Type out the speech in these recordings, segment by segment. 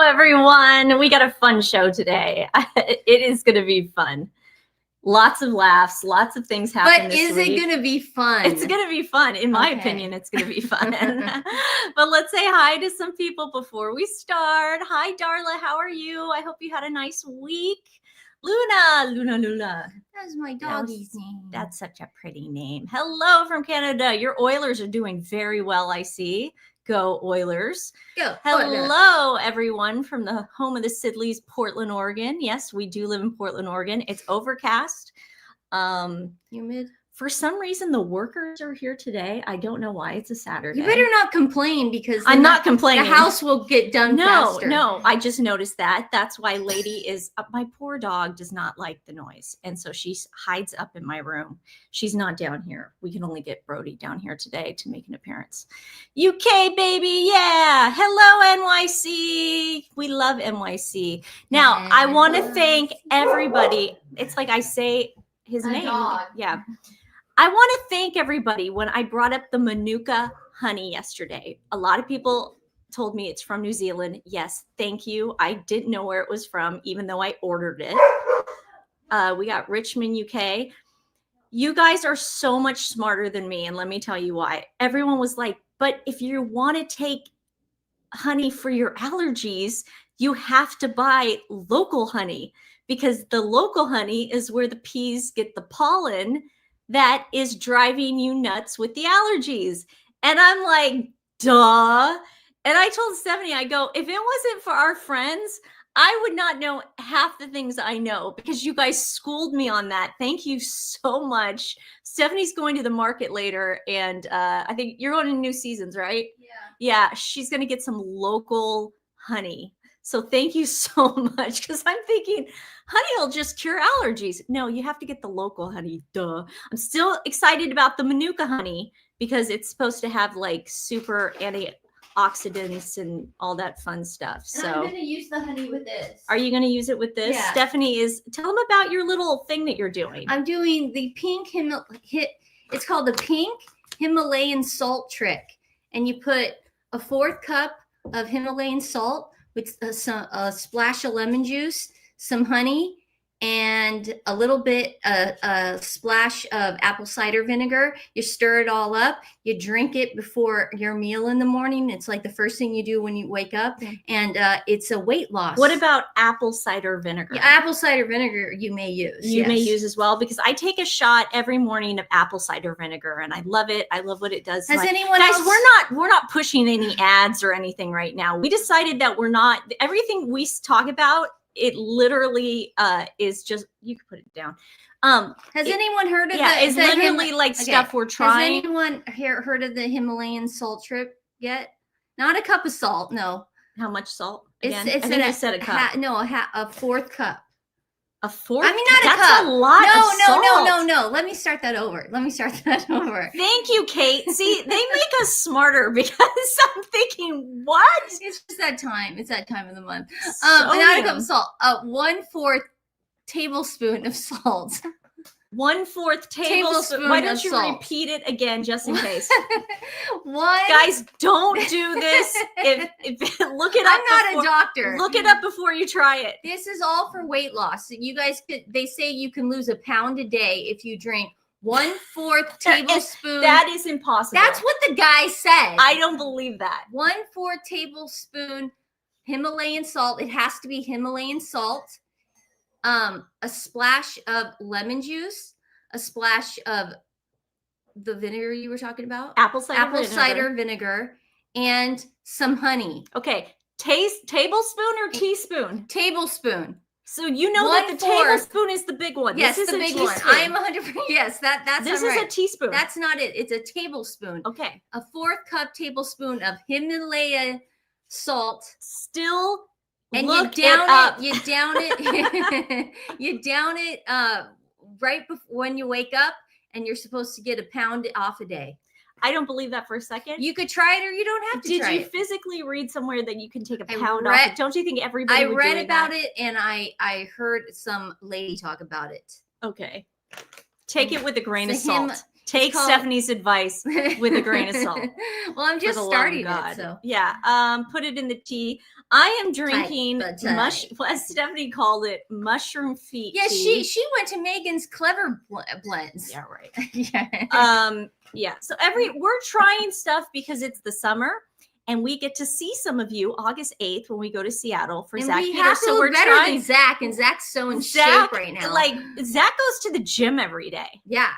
everyone. We got a fun show today. It is going to be fun. Lots of laughs, lots of things happen this week. But is it going to be fun? It's going to be fun. In my opinion, it's going to be fun. But let's say hi to some people before we start. Hi, Darla. How are you? I hope you had a nice week. Luna. That's my doggy's name. That's such a pretty name. Hello from Canada. Your Oilers are doing very well, I see. Go Oilers. Go. Hello, everyone from the home of the Sidleys, Portland, Oregon. Yes, we do live in Portland, Oregon. It's overcast. Humid. For some reason, the workers are here today. I don't know why. It's a Saturday. You better not complain because I'm not complaining. The house will get done faster. No, I just noticed that. That's why Lady is my poor dog does not like the noise. And so she hides up in my room. She's not down here. We can only get Brody down here today to make an appearance. UK, baby. Yeah. Hello, NYC. We love NYC. Now, I want to thank everybody. It's like I say his name. Dog. Yeah. I want to thank everybody. When I brought up the Manuka honey yesterday, a lot of people told me it's from New Zealand. Yes, thank you. I didn't know where it was from, even though I ordered it. We got Richmond, UK. You guys are so much smarter than me, and let me tell you why. Everyone was like, but if you want to take honey for your allergies, you have to buy local honey, because the local honey is where the bees get the pollen that is driving you nuts with the allergies. And I'm like, duh. And I told Stephanie, I go, if it wasn't for our friends, I would not know half the things I know, because you guys schooled me on that. Thank you so much. Stephanie's going to the market later, and I think you're going to New Seasons, right? Yeah, she's going to get some local honey. So thank you so much, because I'm thinking honey will just cure allergies. No, you have to get the local honey. Duh. I'm still excited about the Manuka honey because it's supposed to have like super antioxidants and all that fun stuff. So I'm going to use the honey with this. Are you going to use it with this? Yeah. Stephanie tell them about your little thing that you're doing. I'm doing the pink it's called the pink Himalayan salt trick. And you put a 1/4 cup of Himalayan salt with a splash of lemon juice, some honey, and a little bit, a splash of apple cider vinegar. You stir it all up. You drink it before your meal in the morning. It's like the first thing you do when you wake up. And it's a weight loss. What about apple cider vinegar? Yeah, apple cider vinegar you may use. You may use as well, because I take a shot every morning of apple cider vinegar, and I love it. I love what it does. Has anyone guys, else? We're not pushing any ads or anything right now. We decided that we're not. Everything we talk about, it literally is just, you can put it down. Has anyone heard of that? It's literally like stuff we're trying. Has anyone heard of the Himalayan salt trip yet? Not a cup of salt, no. How much salt? Again? It's I think you said a cup. a 1/4 cup. A 4th? I mean, not That's a cup. a lot of salt. No. Let me start that over. Thank you, Kate. See, they make us smarter, because I'm thinking, what? It's just that time. It's that time of the month. So not a cup of salt. 1/4 tablespoon of salt. 1/4 tablespoon. Why don't you repeat it again, just in case? Guys, don't do this. If look it up. I'm not a doctor. Look it up before you try it. This is all for weight loss. You guys they say you can lose 1 pound a day if you drink 1/4 tablespoon. That is impossible. That's what the guy said. I don't believe that. 1/4 tablespoon Himalayan salt. It has to be Himalayan salt. A splash of lemon juice, a splash of the vinegar you were talking about, apple cider vinegar, and some honey. Okay, tablespoon or teaspoon? Tablespoon. So you know that the tablespoon is the big one. Yes, this is the big one. I am 100%. Yes, that's. This is a teaspoon. That's not it. It's a tablespoon. Okay, a 1/4 cup tablespoon of Himalayan salt. Still. And you down it. You down it right before when you wake up, and you're supposed to get 1 pound off a day. I don't believe that for a second. You could try it, or you don't have to try it. Did you physically read somewhere that you can take 1 pound off? Don't you think everybody would read about it, and I heard some lady talk about it. Okay. Take it with a grain of salt. Take Stephanie's advice with a grain of salt. Well, I'm just starting it. So yeah, put it in the tea. I am drinking Tight. as Stephanie called it, mushroom feet. Yeah, tea. she went to Megan's Clever Blends. Yeah, right. Yeah. Yeah. So we're trying stuff because it's the summer. And we get to see some of you August 8th when we go to Seattle for and Zach we Peters. have to So look we're better trying. than Zach, and Zach's so in shape right now. Like Zach goes to the gym every day. Yeah.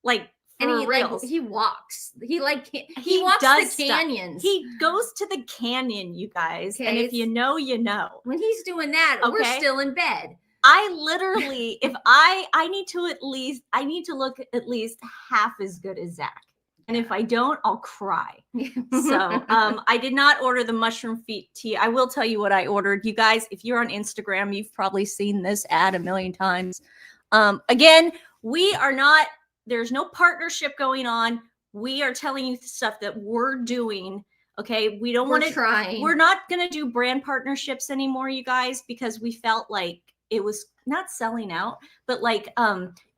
Like and he reals. like he walks. He walks does the canyons. He goes to the canyon, you guys. Okay, and if you know, you know. When he's doing that, we're still in bed. I literally, if I need to look at least half as good as Zach. And if I don't, I'll cry. So I did not order the mushroom feet tea. I will tell you what I ordered. You guys, if you're on Instagram, you've probably seen this ad a million times. Again, there's no partnership going on. We are telling you stuff that we're doing. Okay. We don't want to try. We're not going to do brand partnerships anymore, you guys, because we felt like it was not selling out, but like,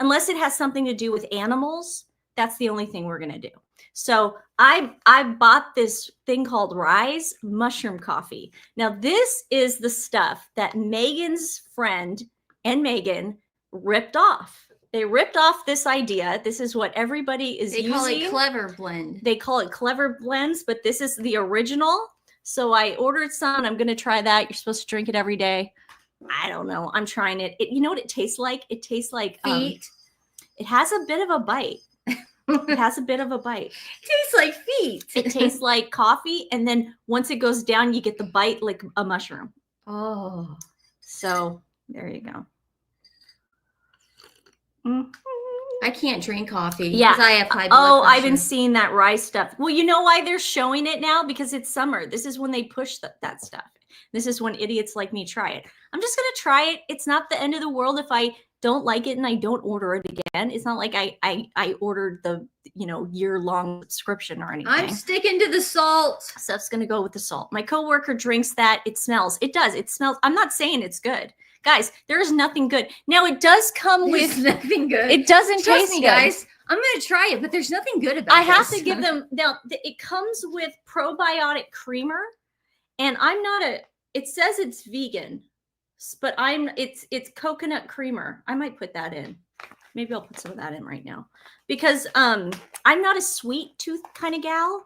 unless it has something to do with animals, that's the only thing we're going to do. So I bought this thing called Rise Mushroom Coffee. Now, this is the stuff that Megan's friend and Meghan ripped off. They ripped off this idea. This is what everybody is using. They call it Clever Blend. They call it Clever Blends, but this is the original. So I ordered some. I'm going to try that. You're supposed to drink it every day. I don't know. I'm trying it. You know what it tastes like? It tastes like feet. It has a bit of a bite. It has a bit of a bite. It tastes like feet. It tastes like coffee. And then once it goes down, you get the bite like a mushroom. Oh. So there you go. I can't drink coffee. Yeah. I have high blood pressure. I've been seeing that Rise stuff. Well, you know why they're showing it now? Because it's summer. This is when they push that stuff. This is when idiots like me try it. I'm just going to try it. It's not the end of the world if I don't like it and I don't order it again. It's not like I ordered the, year-long subscription or anything. I'm sticking to the salt. Stuff's going to go with the salt. My coworker drinks that. It smells. It does. It smells. I'm not saying it's good. Guys, there is nothing good. Now, it does come with nothing good. It doesn't Trust taste me, good. Guys. I'm going to try it, but there's nothing good about it. I have to give them, now, it comes with probiotic creamer, and it says it's vegan, but it's coconut creamer. I might put that in. Maybe I'll put some of that in right now because I'm not a sweet tooth kind of gal.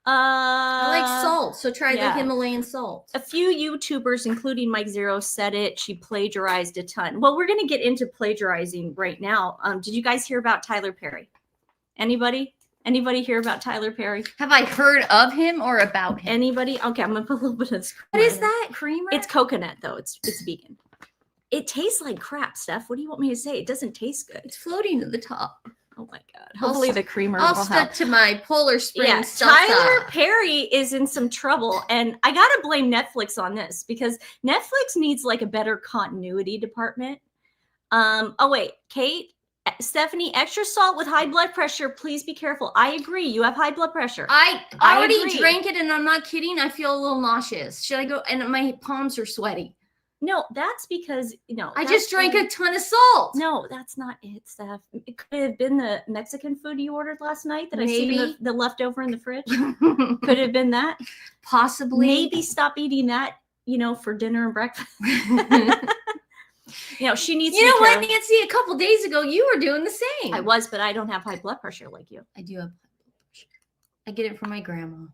I like salt, so try the Himalayan salt. A few YouTubers, including Mike Zero, said it. She plagiarized a ton. Well, we're going to get into plagiarizing right now. Did you guys hear about Tyler Perry? Anybody hear about Tyler Perry? Have I heard of him or about him? Anybody? Okay, I'm gonna put a little bit of this. What is that? Creamer? It's coconut though. It's vegan. It tastes like crap, Steph. What do you want me to say? It doesn't taste good. It's floating to the top. Oh my God. Hopefully the creamer I'll will stick help. to my Polar Springs. Yeah, Tyler Perry is in some trouble. And I got to blame Netflix on this because Netflix needs like a better continuity department. Oh wait, Stephanie, extra salt with high blood pressure. Please be careful. I agree. You have high blood pressure. I already drank it and I'm not kidding. I feel a little nauseous. Should I go? And my palms are sweaty. No, that's because, I just drank a ton of salt. No, that's not it, Steph. It could have been the Mexican food you ordered last night that I see the leftover in the fridge. Could have been that. Possibly. Maybe stop eating that, for dinner and breakfast. She needs to You know what, Nancy? A couple days ago, you were doing the same. I was, but I don't have high blood pressure like you. I do have high blood pressure. I get it from my grandma.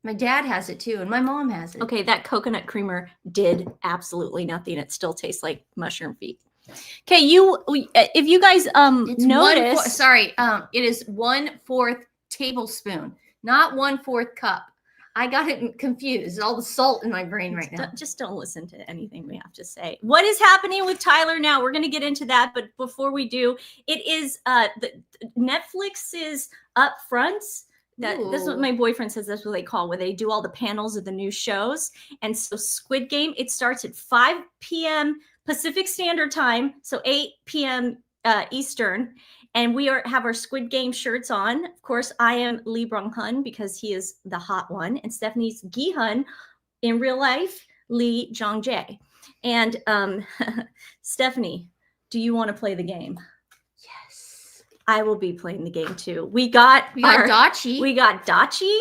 My dad has it too, and my mom has it. Okay, that coconut creamer did absolutely nothing. It still tastes like mushroom feet. Okay, if you guys notice, it is 1/4 tablespoon, not 1/4 cup. I got it confused. All the salt in my brain right now. Just don't listen to anything we have to say. What is happening with Tyler now? We're going to get into that, but before we do, it is Netflix's upfronts. This is what my boyfriend says. That's what they call where they do all the panels of the new shows. And so Squid Game, it starts at 5 p.m. Pacific Standard Time, so 8 p.m. Eastern. And we have our Squid Game shirts on. Of course, I am Lee Brung-hun because he is the hot one. And Stephanie's Gi-hun in real life, Lee Jong-jae. And Stephanie, do you want to play the game? Yes. I will be playing the game too. We got Dachi. We got Dachi.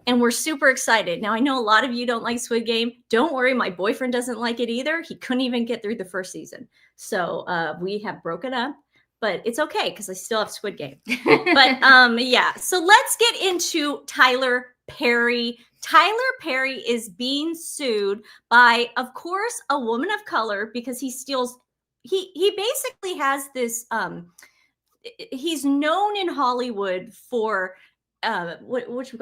and we're super excited. Now, I know a lot of you don't like Squid Game. Don't worry, my boyfriend doesn't like it either. He couldn't even get through the first season. So we have broken up, but it's okay because I still have Squid Game. But yeah, so let's get into Tyler Perry. Tyler Perry is being sued by, of course, a woman of color because he steals. He basically has this. He's known in Hollywood for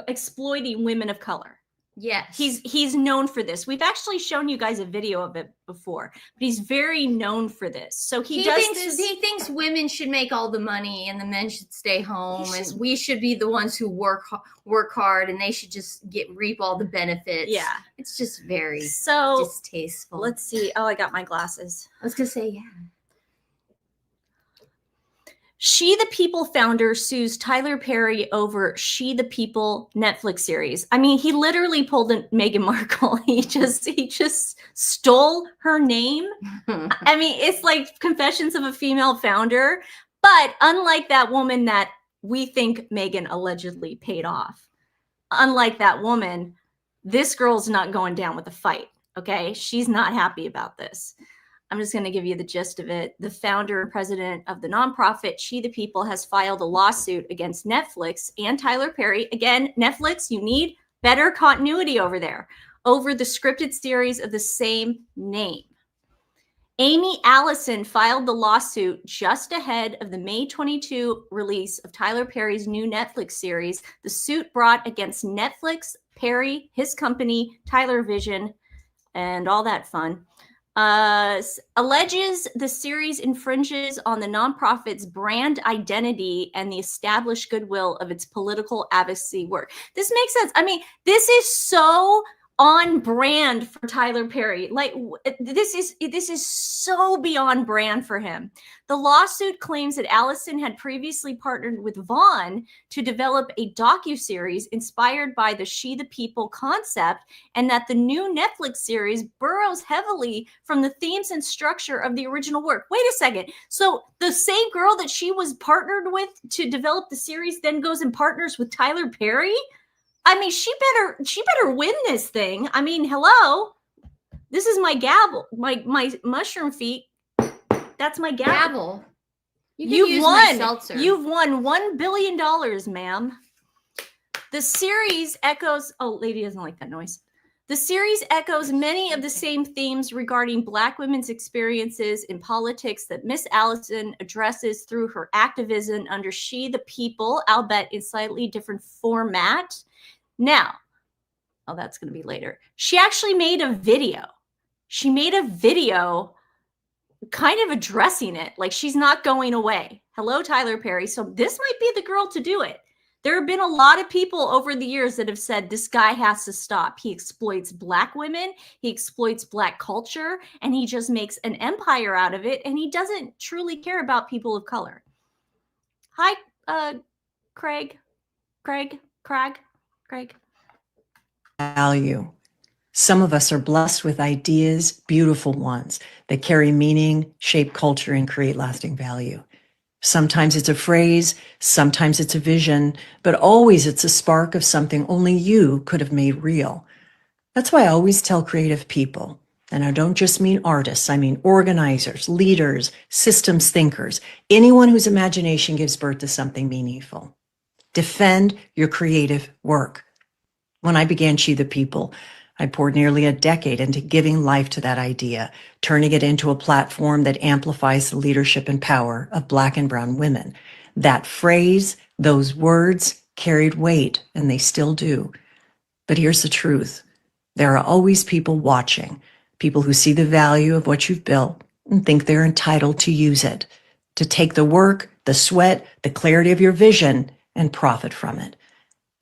exploiting women of color. Yes. He's known for this. We've actually shown you guys a video of it before, but he's very known for this. So he thinks women should make all the money and the men should stay home, and we should be the ones who work hard, and they should just reap all the benefits. Yeah. It's just very distasteful. Let's see. Oh, I got my glasses. I was gonna say, yeah. She the People founder sues Tyler Perry over She the People Netflix series. I mean, he literally pulled a Meghan Markle. He just stole her name. I mean, it's like Confessions of a Female Founder. But unlike that woman that we think Meghan allegedly paid off, unlike that woman, this girl's not going down with a fight. Okay, she's not happy about this. I'm just going to give you the gist of it. The founder and president of the nonprofit She the People has filed a lawsuit against Netflix and Tyler Perry. Again, Netflix, you need better continuity over there, over the scripted series of the same name. Amy Allison filed the lawsuit just ahead of the May 22 release of Tyler Perry's new Netflix series. The suit brought against Netflix, Perry, his company, Tyler Vision, and all that fun. Alleges the series infringes on the nonprofit's brand identity and the established goodwill of its political advocacy work. This makes sense. I mean, this is so on brand for Tyler Perry. Like this is so beyond brand for him. The lawsuit claims that Allison had previously partnered with Vaughn to develop a docuseries inspired by the She the People concept, and that the new Netflix series borrows heavily from the themes and structure of the original work. Wait a second. So the same girl that she was partnered with to develop the series then goes and partners with Tyler Perry? I mean, she better win this thing. I mean, hello. This is my gavel, my mushroom feet. That's my gavel. You've won. You've won $1 billion, ma'am. The series echoes. Oh, lady doesn't like that noise. The series echoes many of the same themes regarding Black women's experiences in politics that Miss Allison addresses through her activism under She the People, albeit in slightly different format. Now, oh, that's going to be later. She actually made a video. She made a video kind of addressing it, like she's not going away. Hello, Tyler Perry. So this might be the girl to do it. There have been a lot of people over the years that have said this guy has to stop. He exploits Black women, he exploits Black culture, and he just makes an empire out of it, and he doesn't truly care about people of color. Hi, Craig. Value. Some of us are blessed with ideas, beautiful ones, that carry meaning, shape culture, and create lasting value. Sometimes it's a phrase, sometimes it's a vision, but always it's a spark of something only you could have made real. That's why I always tell creative people, and I don't just mean artists, I mean organizers, leaders, systems thinkers, anyone whose imagination gives birth to something meaningful. Defend your creative work. When I began She the People, I poured nearly a decade into giving life to that idea, turning it into a platform that amplifies the leadership and power of Black and brown women. That phrase, those words carried weight, and they still do. But here's the truth. There are always people watching, people who see the value of what you've built and think they're entitled to use it, to take the work, the sweat, the clarity of your vision and profit from it.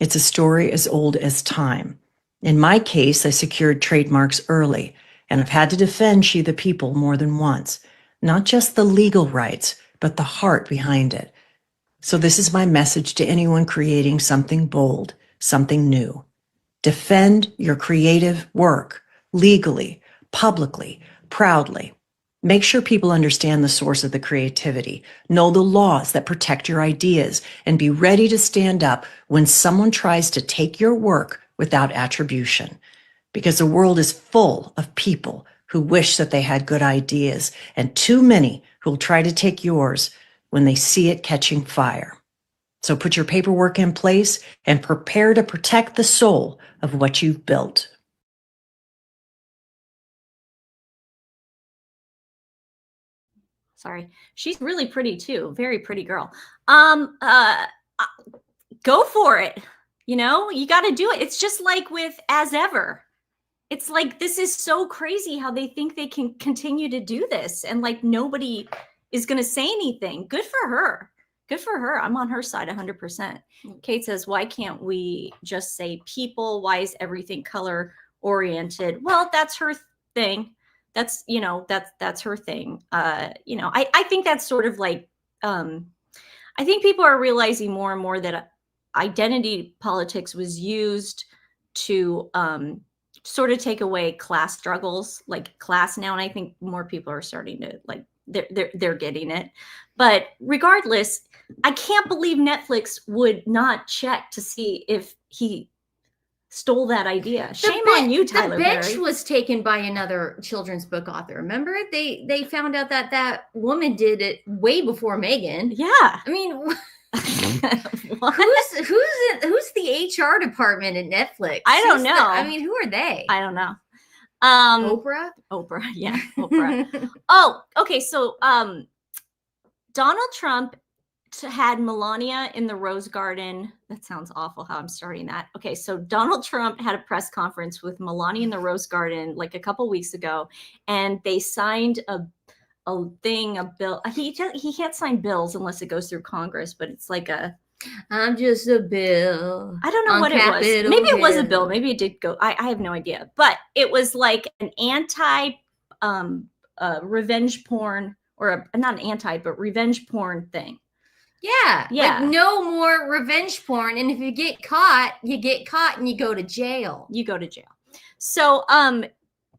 It's a story as old as time. In my case, I secured trademarks early, and I've had to defend She the People more than once. Not just the legal rights, but the heart behind it. So this is my message to anyone creating something bold, something new. Defend your creative work, legally, publicly, proudly. Make sure people understand the source of the creativity, know the laws that protect your ideas, and be ready to stand up when someone tries to take your work without attribution, because the world is full of people who wish that they had good ideas, and too many who will try to take yours when they see it catching fire. So put your paperwork in place and prepare to protect the soul of what you've built. Sorry. She's really pretty too. Very pretty girl. Go for it. You know, you got to do it. It's just like with As Ever. It's like, this is so crazy how they think they can continue to do this. And like, nobody is going to say anything. Good for her. Good for her. I'm on her side 100%. Kate says, why can't we just say people? Why is everything color oriented? Well, that's her thing. That's, you know, that's her thing. You know, I think that's sort of like, I think people are realizing more and more that identity politics was used to sort of take away class struggles, like class now. And I think more people are starting to like, they're getting it. But regardless, I can't believe Netflix would not check to see if he stole that idea. Shame on you, Tyler The Bench Perry. was taken by another children's book author. Remember it? They found out that woman did it way before Meghan. Yeah. I mean, who's the HR department at Netflix? I don't know. I mean, who are they? I don't know. Oprah? Oprah. Yeah. Oprah. Oh, okay. So Donald Trump had Melania in the Rose Garden. That sounds awful how I'm starting that. Okay, so Donald Trump had a press conference with Melania in the Rose Garden like a couple weeks ago, and they signed a bill. He can't sign bills unless it goes through Congress, but it's like I'm just a bill. I don't know what it was. Maybe it was a bill. Maybe it did go. I have no idea. But it was like an anti revenge porn, or not an anti, but revenge porn thing. Yeah. Yeah. Like no more revenge porn. And if you get caught and you go to jail. You go to jail. So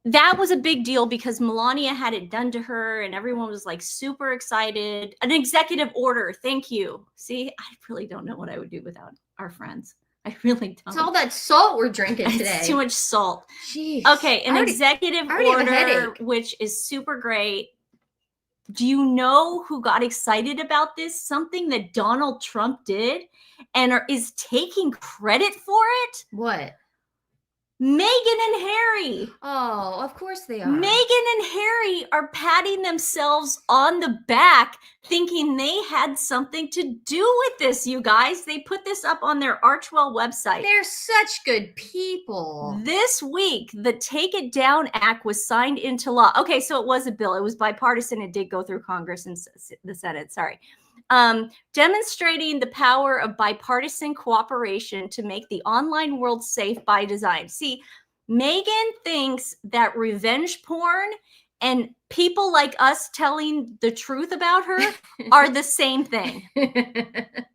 that was a big deal because Melania had it done to her and everyone was like super excited. An executive order. Thank you. See, I really don't know what I would do without our friends. I really don't. It's all that salt we're drinking today. It's too much salt. Jeez. Okay, executive order, which is super great. Do you know who got excited about this? Something that Donald Trump did and is taking credit for it? What? Meghan and Harry. Oh, of course they are. Meghan and Harry are patting themselves on the back, thinking they had something to do with this, you guys. They put this up on their Archwell website. They're such good people. This week, the Take It Down Act was signed into law. Okay, so it was a bill. It was bipartisan. It did go through Congress and the Senate. Sorry. Demonstrating the power of bipartisan cooperation to make the online world safe by design. See, Meghan thinks that revenge porn and people like us telling the truth about her are the same thing.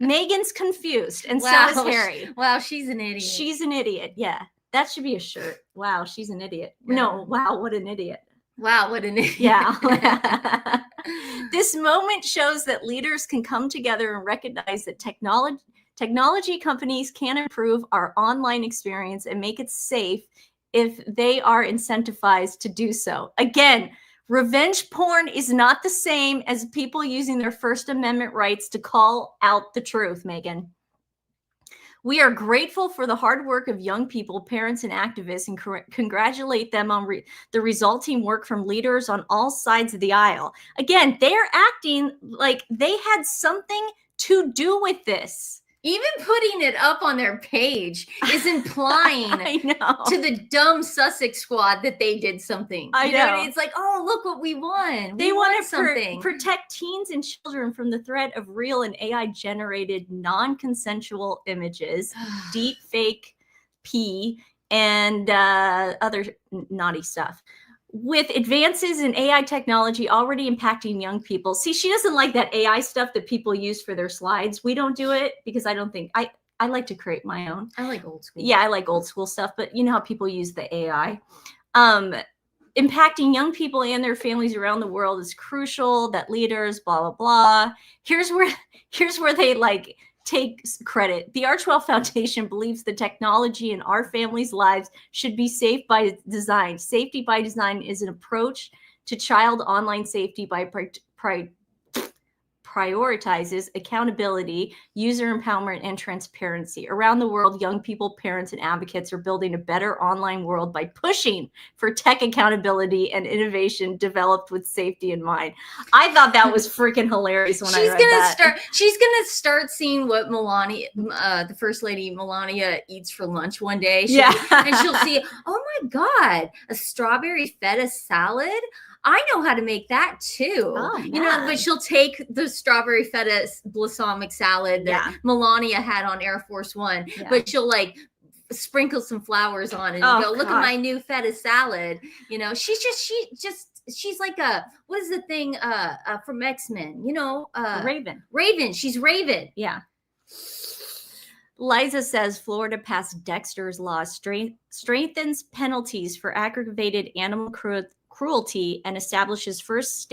Meghan's confused, and so is Harry. Wow, she's an idiot. She's an idiot. Yeah, that should be a shirt. Wow, she's an idiot. Yeah. No, wow, what an idiot. Wow, what an idiot. Yeah. This moment shows that leaders can come together and recognize that technology companies can improve our online experience and make it safe if they are incentivized to do so. Again, revenge porn is not the same as people using their First Amendment rights to call out the truth, Meghan. We are grateful for the hard work of young people, parents, and activists, and congratulate them on the resulting work from leaders on all sides of the aisle. Again, they're acting like they had something to do with this. Even putting it up on their page is implying to the dumb Sussex squad that they did something. I know. It's like, oh, look what we won. They want to protect teens and children from the threat of real and AI-generated non-consensual images, deep fake P, and other naughty stuff. With advances in AI technology already impacting young people. See, she doesn't like that AI stuff that people use for their slides. We don't do it because I don't think, I like to create my own. I like old school. Yeah, I like old school stuff, but you know how people use the AI. Impacting young people and their families around the world is crucial, that leaders, blah, blah, blah. Here's where they like take credit. The Archwell Foundation believes the technology in our families' lives should be safe by design. Safety by design is an approach to child online safety by prioritizes accountability, user empowerment, and transparency. Around the world, young people, parents, and advocates are building a better online world by pushing for tech accountability and innovation developed with safety in mind. I thought that was freaking hilarious when I read that. She's gonna start seeing what Melania, the First Lady Melania, eats for lunch one day. And she'll see, oh my God, a strawberry feta salad. I know how to make that too. Oh, you know, but she'll take the strawberry feta balsamic salad that Melania had on Air Force One, but she'll like sprinkle some flowers on it and go, look at my new feta salad. You know, she's like a, what is the thing from X-Men? You know, Raven. She's Raven. Yeah. Liza says Florida passed Dexter's Law, strengthens penalties for aggravated animal cruelty, and establishes first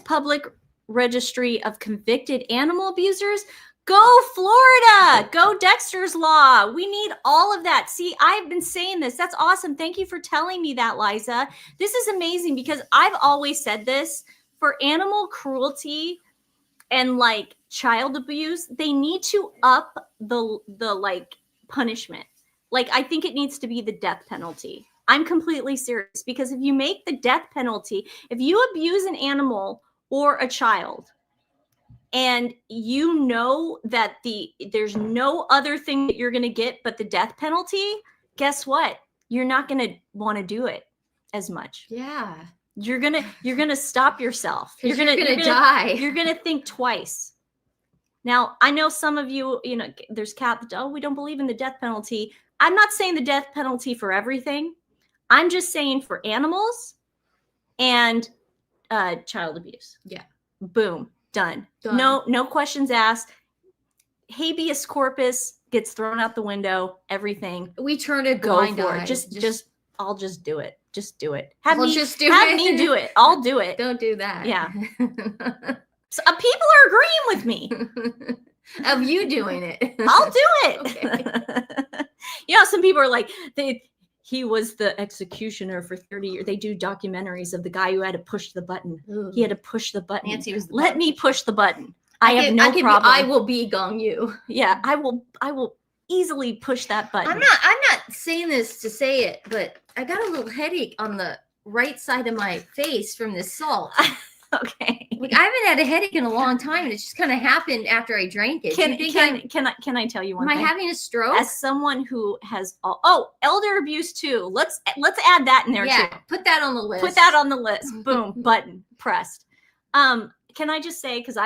public registry of convicted animal abusers. Go Florida! Go Dexter's Law! We need all of that. See, I've been saying this. That's awesome. Thank you for telling me that, Liza. This is amazing because I've always said this. For animal cruelty and like child abuse, they need to up the like punishment. Like, I think it needs to be the death penalty. I'm completely serious, because if you make the death penalty, if you abuse an animal or a child and you know that there's no other thing that you're going to get but the death penalty, guess what? You're not going to want to do it as much. Yeah. You're going to stop yourself. You're going to die. You're going to think twice. Now, I know some of you, you know, there's we don't believe in the death penalty. I'm not saying the death penalty for everything. I'm just saying for animals and child abuse. Yeah. Boom. Done. No questions asked. Habeas corpus gets thrown out the window. Everything. We turn a Go blind for eye. it. I'll just do it. Just do it. Have me do it. I'll do it. Don't do that. Yeah. So, people are agreeing with me. Of you doing it. I'll do it. Okay. You know, some people are like, he was the executioner for 30 years. They do documentaries of the guy who had to push the button. Ooh. He had to push the button. Nancy was Let me push the button. I have no problem. I will be Gong Yu. Yeah, I will easily push that button. I'm not saying this to say it, but I got a little headache on the right side of my face from this salt. Okay. Like, I haven't had a headache in a long time, and it just kind of happened after I drank it. Can I tell you one thing? Am I having a stroke? As someone who has elder abuse too. Let's add that in there too. Put that on the list. Put that on the list. Boom, button pressed. Can I just say, because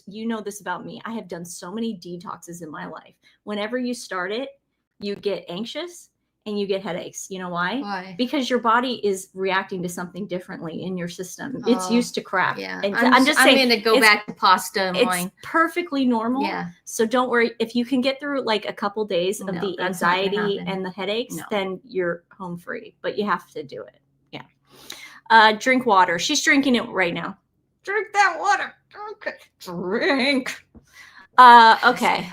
you know this about me, I have done so many detoxes in my life. Whenever you start it, you get anxious and you get headaches. You know why? Why? Because your body is reacting to something differently in your system. It's used to crap. Yeah. And I'm just saying, I'm going to go back to pasta and wine. It's perfectly normal. Yeah. So don't worry. If you can get through like a couple days of the anxiety and the headaches, then you're home free. But you have to do it. Yeah. Drink water. She's drinking it right now. Drink that water. Drink. Okay.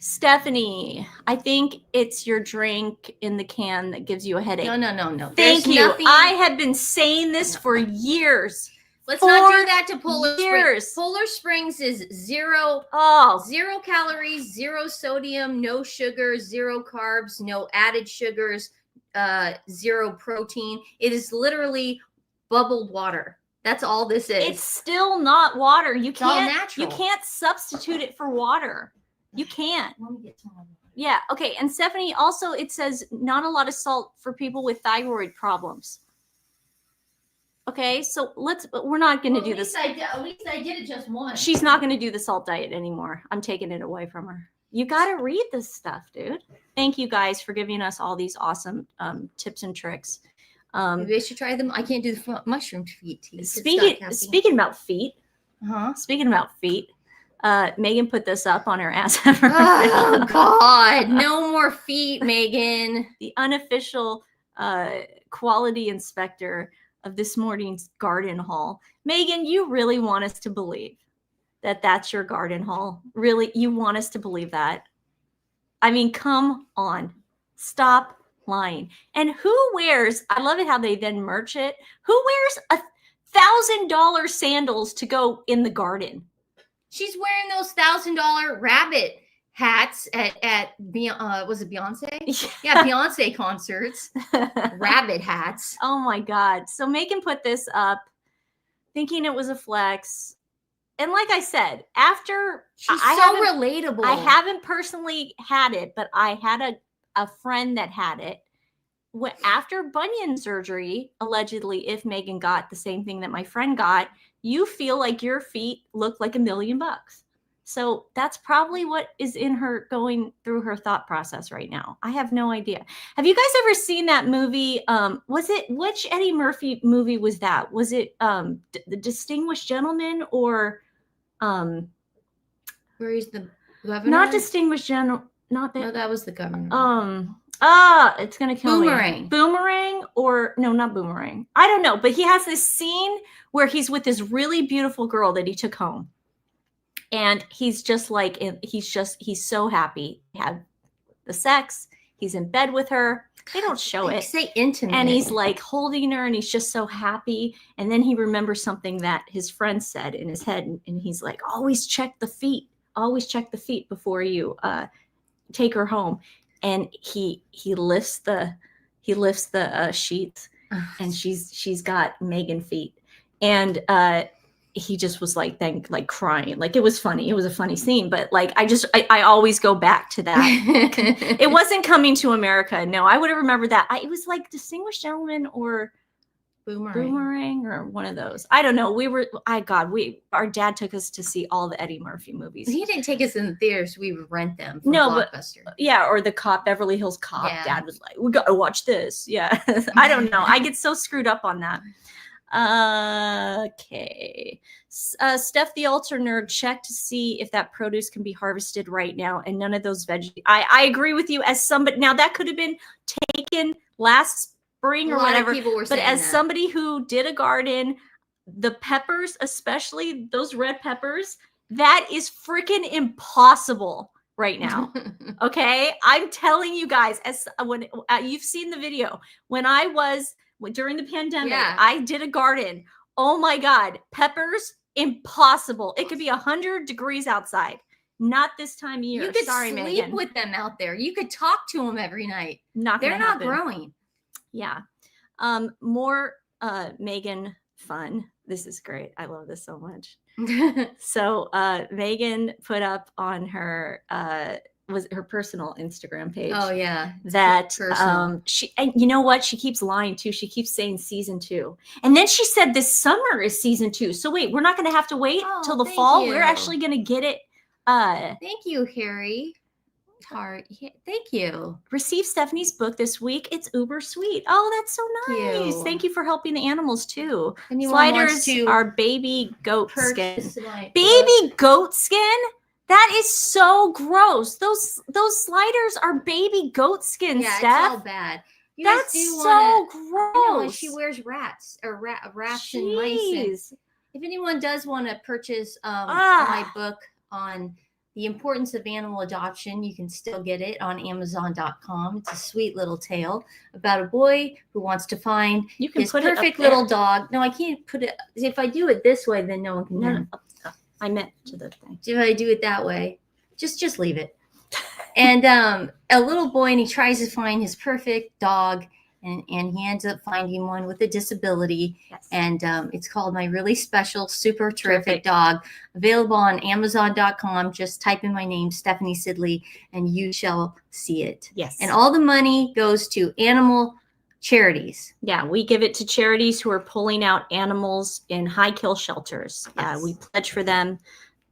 Stephanie, I think it's your drink in the can that gives you a headache. No. Thank you. I have been saying this for years. Let's not do that to Polar Springs. Polar Springs is zero calories, zero sodium, no sugar, zero carbs, no added sugars, zero protein. It is literally bubbled water. That's all this is. It's still not water. It's all natural. You can't substitute it for water. You can't. Let me get some. Yeah. Okay. And Stephanie, also it says not a lot of salt for people with thyroid problems. Okay. So we're not going to do this. At least I did it just once. She's not going to do the salt diet anymore. I'm taking it away from her. You got to read this stuff, dude. Thank you guys for giving us all these awesome tips and tricks. Maybe I should try them. I can't do the mushroom feet tea. Speaking about feet. Speaking about feet. Megan put this up on her ass. Oh God, no more feet, Megan. The unofficial quality inspector of this morning's garden haul. Megan, you really want us to believe that that's your garden haul? Really? You want us to believe that? I mean, come on. Stop lying. And who wears, I love it how they then merch it. Who wears $1,000 sandals to go in the garden? She's wearing those $1,000 rabbit hats at was it Beyonce? Yeah, Beyonce concerts. Rabbit hats. Oh my God. So Meghan put this up thinking it was a flex. And like I said, after she's so relatable. I haven't personally had it, but I had a friend that had it. After bunion surgery, allegedly, if Meghan got the same thing that my friend got, you feel like your feet look like $1 million. So that's probably what is in her, going through her thought process right now. I have no idea. Have you guys ever seen that movie? Which Eddie Murphy movie was that? Was it The Distinguished Gentleman or where he's the governor? Not Distinguished Gentleman. Not that. No, that was the governor. It's gonna kill Boomerang. me. Boomerang, or no, not Boomerang. I don't know, but he has this scene where he's with this really beautiful girl that he took home, and he's just like, he's so happy. He had the sex. He's in bed with her. They don't show it. Say intimate. And he's like holding her, and he's just so happy. And then he remembers something that his friend said in his head, and he's like, "Always check the feet. Always check the feet before you take her home." And he lifts the sheets, and she's got Meghan feet, and he just was like crying. Like, it was funny. It was a funny scene, but like I always go back to that. It wasn't Coming to America. No, I would have remembered that. It was like Distinguished Gentleman or Boomerang or one of those. I don't know. Our dad took us to see all the Eddie Murphy movies. He didn't take us in the theaters. We would rent them from Blockbuster. Or the Cop, Beverly Hills Cop. Yeah. Dad was like, "We got to watch this." Yeah. I don't know. I get so screwed up on that. Okay. Steph the Altar Nerd, check to see if that produce can be harvested right now, and none of those veggies. I agree with you as somebody. Now, that could have been taken last spring or whatever, but as somebody who did a garden, the peppers, especially those red peppers, that is freaking impossible right now. Okay, I'm telling you guys, when you've seen the video, during the pandemic, I did a garden. Oh my God, peppers, impossible. It could be 100 degrees outside. Not this time of year. You could sleep Meghan. With them out there. You could talk to them every night. They're not growing. Yeah. More Meghan fun. This is great. I love this so much. So Meghan put up on her was her personal Instagram page. Oh yeah. That and you know what? She keeps lying too. She keeps saying season 2. And then she said this summer is season 2. So wait, we're not gonna have to wait till the fall. We're actually gonna get it. Thank you, Harry. Thank you. Receive Stephanie's book this week. It's uber sweet. Oh, that's so nice. Thank you for helping the animals too. Sliders are baby goat skin. Baby goat skin? That is so gross. Those sliders are baby goat skin, yeah, Steph. It's all bad. That's so gross. She wears rats and mice. If anyone does want to purchase my book on the importance of animal adoption, you can still get it on Amazon.com. It's a sweet little tale about a boy who wants to find his perfect little dog. No, I can't put it. If I do it this way, then no one can know. I meant to the thing. If I do it that way, just leave it. And a little boy, and he tries to find his perfect dog, and he ends up finding one with a disability. Yes. And it's called My Really Special Super Terrific Dog. Available on Amazon.com. Just type in my name, Stephanie Sidley, and you shall see it. Yes. And all the money goes to animal charities. Yeah, we give it to charities who are pulling out animals in high kill shelters. Yes. We pledge for them.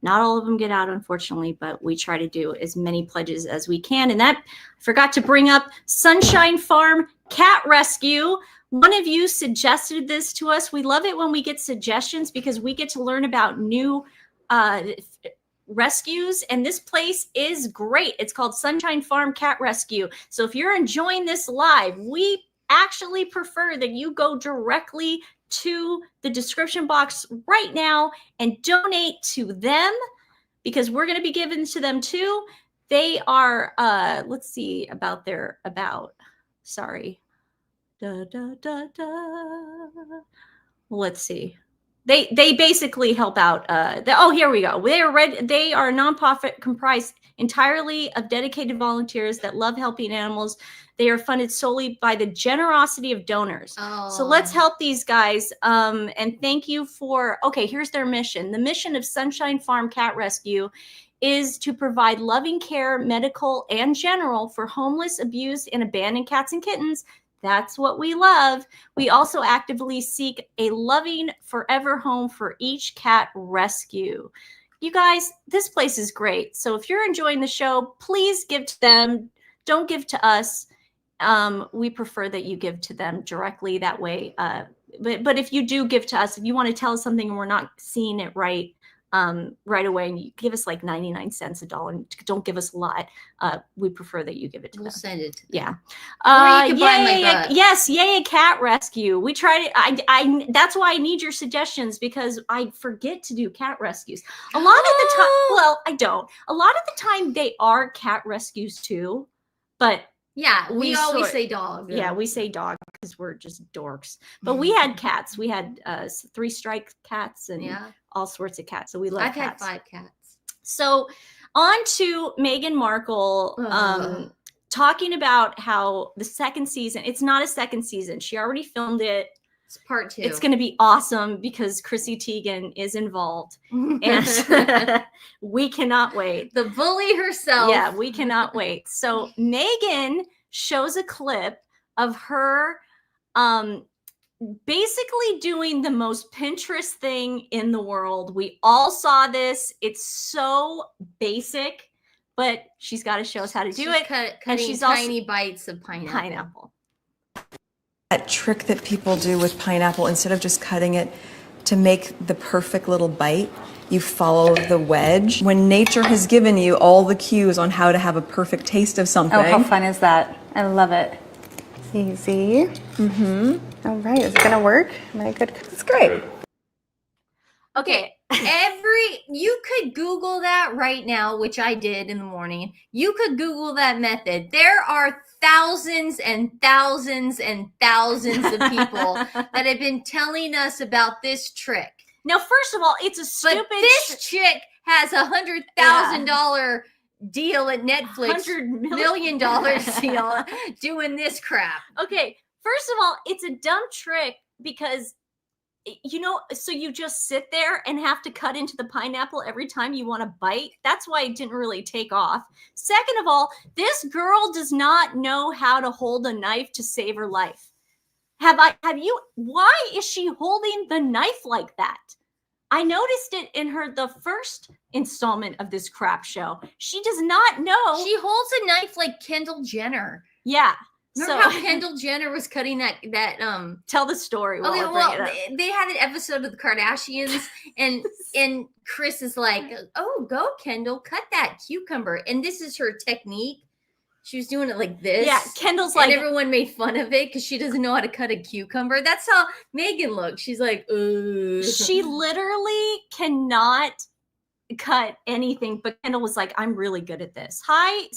Not all of them get out, unfortunately, but we try to do as many pledges as we can. And that, I forgot to bring up Sunshine Farm Cat Rescue. One of you suggested this to us. We love it when we get suggestions because we get to learn about new rescues, and this place is great. It's called Sunshine Farm Cat Rescue. So if you're enjoying this live, we actually prefer that you go directly to the description box right now and donate to them, because we're going to be giving to them too. They are, let's see about their about. Sorry. Let's see. They basically help out. Oh, here we go. They are a nonprofit comprised entirely of dedicated volunteers that love helping animals. They are funded solely by the generosity of donors. Oh. So let's help these guys. And thank you for, okay, here's their mission. The mission of Sunshine Farm Cat Rescue is to provide loving care, medical and general, for homeless, abused, and abandoned cats and kittens. That's what we love. We also actively seek a loving forever home for each cat rescue. You guys, this place is great. So if you're enjoying the show, please give to them. Don't give to us. We prefer that you give to them directly that way. But if you do give to us, if you want to tell us something and we're not seeing it right away, and you give us like 99 cents, $1, don't give us a lot. We prefer that you give it to them. We'll send it to them. Yeah. Or you can buy my book. Yes, yay, a cat rescue. We tried it. I that's why I need your suggestions, because I forget to do cat rescues. A lot of the time, well, I don't. A lot of the time they are cat rescues too, but yeah, we always say dog. Yeah, we say dog because we're just dorks. But we had cats. We had 3 striped cats and all sorts of cats. So we love cats. I've had 5 cats. So on to Meghan Markle talking about how the second season, it's not a second season. She already filmed it. It's part 2. It's going to be awesome because Chrissy Teigen is involved. And we cannot wait. The bully herself. Yeah, we cannot wait. So Meghan shows a clip of her basically doing the most Pinterest thing in the world. We all saw this. It's so basic, but she's got to show us how to do it. And she's tiny bites of pineapple. That trick that people do with pineapple, instead of just cutting it to make the perfect little bite, you follow the wedge. When nature has given you all the cues on how to have a perfect taste of something. Oh, how fun is that? I love it. Easy. All right, is it gonna work? Am I good? It's great. Okay. You could Google that right now, which I did in the morning. You could Google that method. There are thousands and thousands and thousands of people that have been telling us about this trick. Now, first of all, it's a stupid. But this chick has $100,000 deal at Netflix, $100 million deal doing this crap. Okay, first of all, it's a dumb trick because, you know, so you just sit there and have to cut into the pineapple every time you want to bite. That's why it didn't really take off. Second of all, this girl does not know how to hold a knife to save her life. Why is she holding the knife like that? I noticed it in the first installment of this crap show. She does not know. She holds a knife like Kendall Jenner. Yeah. Remember how Kendall Jenner was cutting that tell the story. They had an episode of the Kardashians and Chris is like, "Oh, go Kendall, cut that cucumber." And this is her technique. She was doing it like this. Yeah, Kendall's like, and everyone made fun of it because she doesn't know how to cut a cucumber. That's how Meghan looks. She's like, ugh. She literally cannot cut anything, but Kendall was like, I'm really good at this. Hi,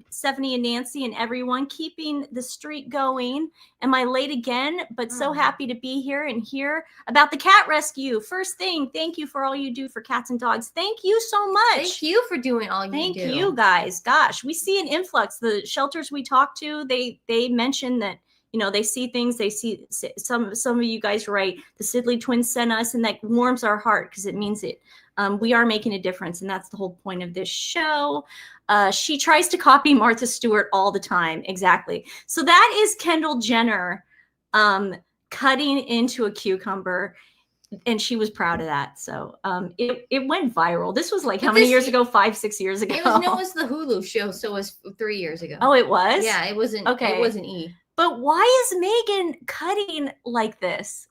Stephanie and Nancy and everyone, keeping the streak going. Am I late again? But so happy to be here and hear about the cat rescue. First thing, thank you for all you do for cats and dogs. Thank you so much. Thank you for doing all you do. Thank you guys. Gosh, we see an influx. The shelters we talk to, they mention that, you know, they see things. They see some of you guys write, the Sidley twins sent us, and that warms our heart because it means it. We are making a difference, and that's the whole point of this show. She tries to copy Martha Stewart all the time. Exactly. So that is Kendall Jenner cutting into a cucumber, and she was proud of that. So it went viral. This was like how many years ago? 5-6 years ago. It was the Hulu show, so it was 3 years ago. Oh, it was? Yeah, it wasn't. Okay. It wasn't E. But why is Meghan cutting like this?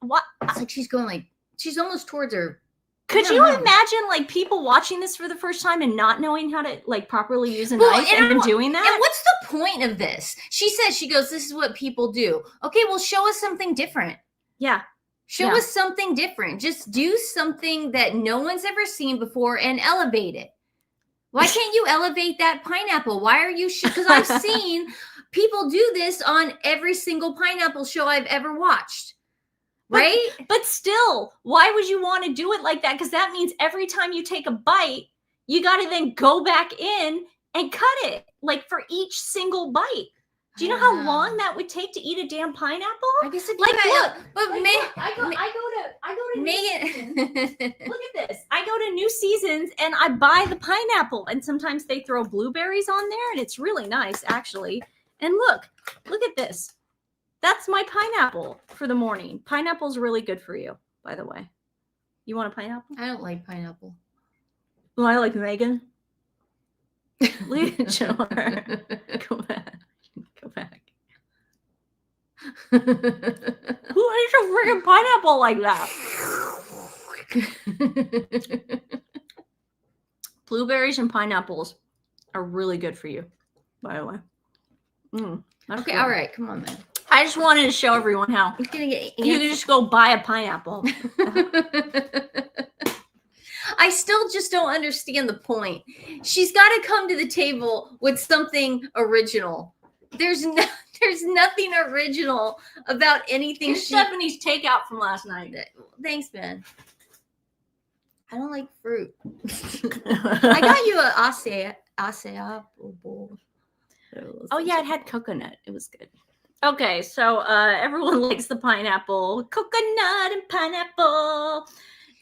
What? It's like she's going like she's almost towards her Could you imagine like people watching this for the first time and not knowing how to like properly use a knife and then doing that? And what's the point of this? She goes, this is what people do. Okay, well, show us something different. Yeah. Show us something different. Just do something that no one's ever seen before and elevate it. Why can't you elevate that pineapple? Why are you? Because I've seen people do this on every single pineapple show I've ever watched. Right? But still, why would you want to do it like that? Because that means every time you take a bite, you got to then go back in and cut it, like for each single bite. Do you know how long that would take to eat a damn pineapple? I guess it like look, but like, look, I go to Meghan. Look at this. I go to New Seasons and I buy the pineapple, and sometimes they throw blueberries on there, and it's really nice actually. And look at this. That's my pineapple for the morning. Pineapple's really good for you, by the way. You want a pineapple? I don't like pineapple. Well, I like Meghan. Leave it, Joe. Go back. Go back. Who eats a freaking pineapple like that? Blueberries and pineapples are really good for you, by the way. Okay, all right, come on, man. I just wanted to show everyone how You're gonna get you can just go buy a pineapple. I still just don't understand the point. She's got to come to the table with something original. There's nothing original about anything. Stephanie's takeout from last night. Thanks, man. I don't like fruit. I got you a acai bowl. Oh yeah, it had coconut. It was good. Okay, so everyone likes the pineapple, coconut and pineapple,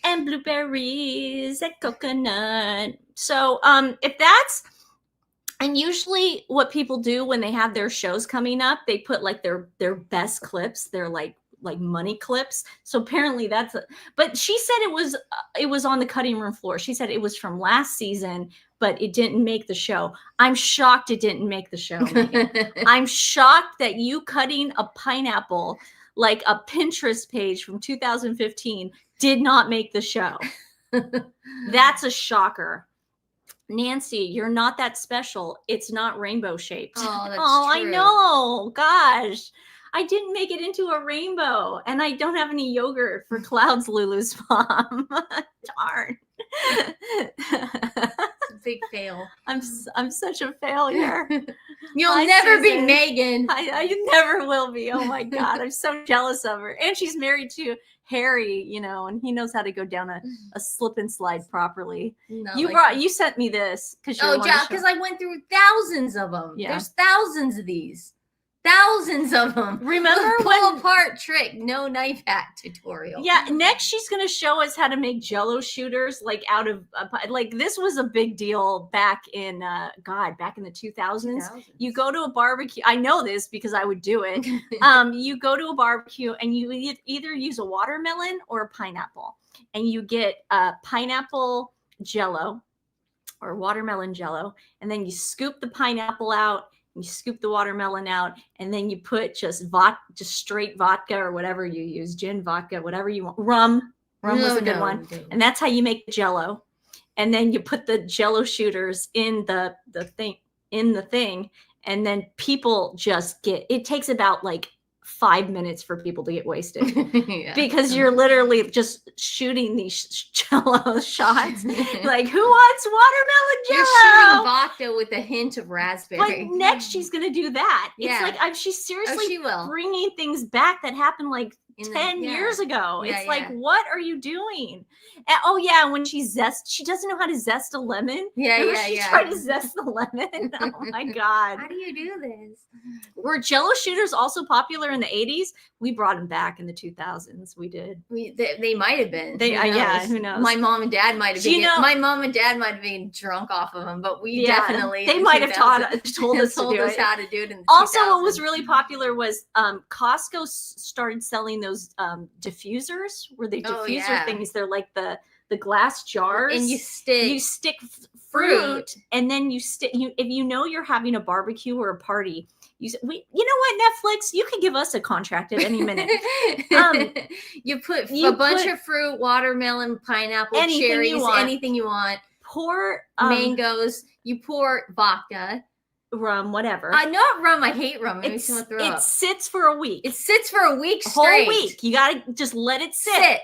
and blueberries and coconut. So if that's, and usually what people do when they have their shows coming up, they put like their best clips, their like money clips. So apparently that's but she said it was on the cutting room floor. She said it was from last season, but it didn't make the show. I'm shocked it didn't make the show. I'm shocked that you cutting a pineapple like a Pinterest page from 2015 did not make the show. That's a shocker. Nancy, you're not that special. It's not rainbow shaped. Oh, that's true. I know. Gosh. I didn't make it into a rainbow, and I don't have any yogurt for Clouds, Lulu's mom. Darn. It's a big fail. I'm such a failure. You'll never be Meghan. I never will be. Oh my God. I'm so jealous of her. And she's married to Harry, you know, and he knows how to go down a slip and slide properly. No, you sent me this because I went through thousands of them. Yeah. There's thousands of these. Thousands of them. Remember pull apart trick, no knife hack tutorial. Yeah, next she's going to show us how to make Jello shooters like out of like this was a big deal back in back in the 2000s. You go to a barbecue. I know this because I would do it. You go to a barbecue and you either use a watermelon or a pineapple, and you get pineapple Jello or watermelon Jello, and then you scoop the pineapple out. You scoop the watermelon out, and then you put just straight vodka or whatever you use, gin, vodka, whatever you want. Rum was a good one. And that's how you make Jello. And then you put the Jello shooters in the thing, and then people just it takes about like 5 minutes for people to get wasted because you're literally just shooting these Jello shots. Like, who wants watermelon Jello? You're shooting vodka with a hint of raspberry. But next she's gonna do that. It's like she's seriously bringing things back that happened like 10 years ago. It's like, what are you doing? And, when she doesn't know how to zest a lemon. She's trying to zest the lemon. Oh my God. How do you do this? Were Jello shooters also popular in the 80s? We brought them back in the 2000s. We did. They might have been. Who knows? My mom and dad might have been. My mom and dad might have been drunk off of them, but we definitely. They might have told us how to do it. In the also, 2000s. what was really popular was Costco started selling those diffusers where they Oh, diffuser yeah. things. They're like the glass jars, And you stick fruit, and then you stick. If you know you're having a barbecue or a party, you know what, Netflix, you can give us a contract at any minute. You put a bunch of fruit, watermelon, pineapple, cherries, anything you want. Pour mangoes. You pour vodka, rum, whatever. Not rum. I hate rum. It makes me want to throw up. It sits for a week. It sits for a week straight. Whole week. You gotta just let it sit.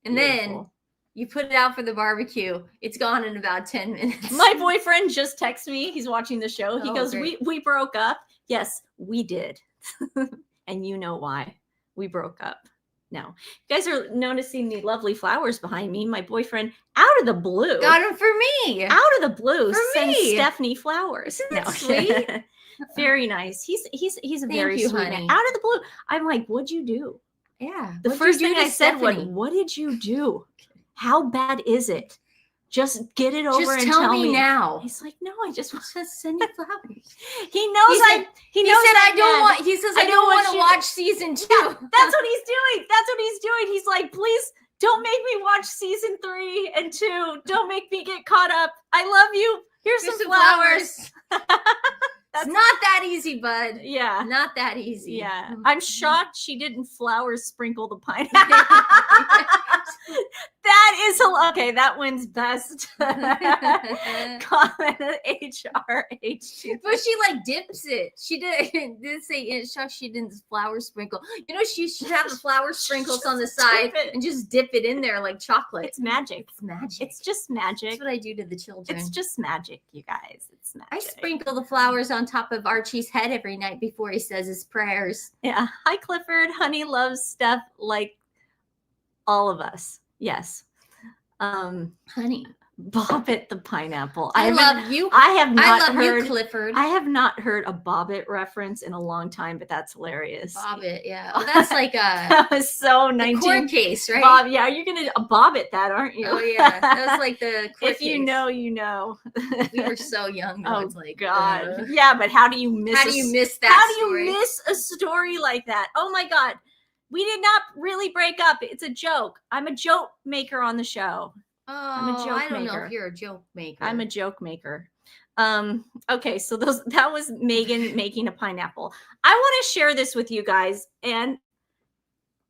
And then you put it out for the barbecue. It's gone in about 10 minutes. My boyfriend just texted me. He's watching the show. He goes, great. we broke up. Yes, we did. And you know why we broke up. No. You guys are noticing the lovely flowers behind me. My boyfriend, out of the blue. Got them for me. Out of the blue. For sends me. Stephanie flowers. Isn't that sweet? Very nice. He's a very you, sweet honey. man. Out of the blue. I'm like, what'd you do? Yeah. The first thing I said was, Stephanie? what did you do? How bad is it? Just get it over Just and tell me now. He's like, no, I just want to send you flowers. He knows he knows I don't want. He says I don't want to watch season 2. Yeah, that's what he's doing. That's what he's doing. He's like, please don't make me watch season 3 and 2. Don't make me get caught up. I love you. Here's some flowers. It's not that easy, bud. Yeah. Not that easy. Yeah. I'm shocked she didn't flowers sprinkle the pineapple. That is okay. That wins best comment HRH2. But she like dips it. She did say it's shocked she didn't flour sprinkle. You know, she should have the flour sprinkles on the side and just dip it in there like chocolate. It's magic. It's magic. It's just magic. That's what I do to the children. It's just magic, you guys. It's magic. I sprinkle the flowers on top of Archie's head every night before he says his prayers. Yeah. Hi, Clifford. Honey loves Steph like all of us. Yes. Honey. Bobbit the pineapple. I love you. I have not heard you, Clifford. I have not heard a Bobbit reference in a long time, but that's hilarious. Bobbit, yeah. Well, that's like that was so 19 court case, right? Bob, yeah, you're gonna Bobbit that, aren't you? Oh yeah, that was like the court if you case. know, you know. We were so young. Oh it's like, God, yeah, but how do you miss? How do you miss that? How story? do you miss a story like that? Oh my God, we did not really break up. It's a joke. I'm a joke maker on the show. Oh, I'm a joke I don't know maker. if you're a joke maker. I'm a joke maker. Okay, so that was Meghan making a pineapple. I want to share this with you guys, and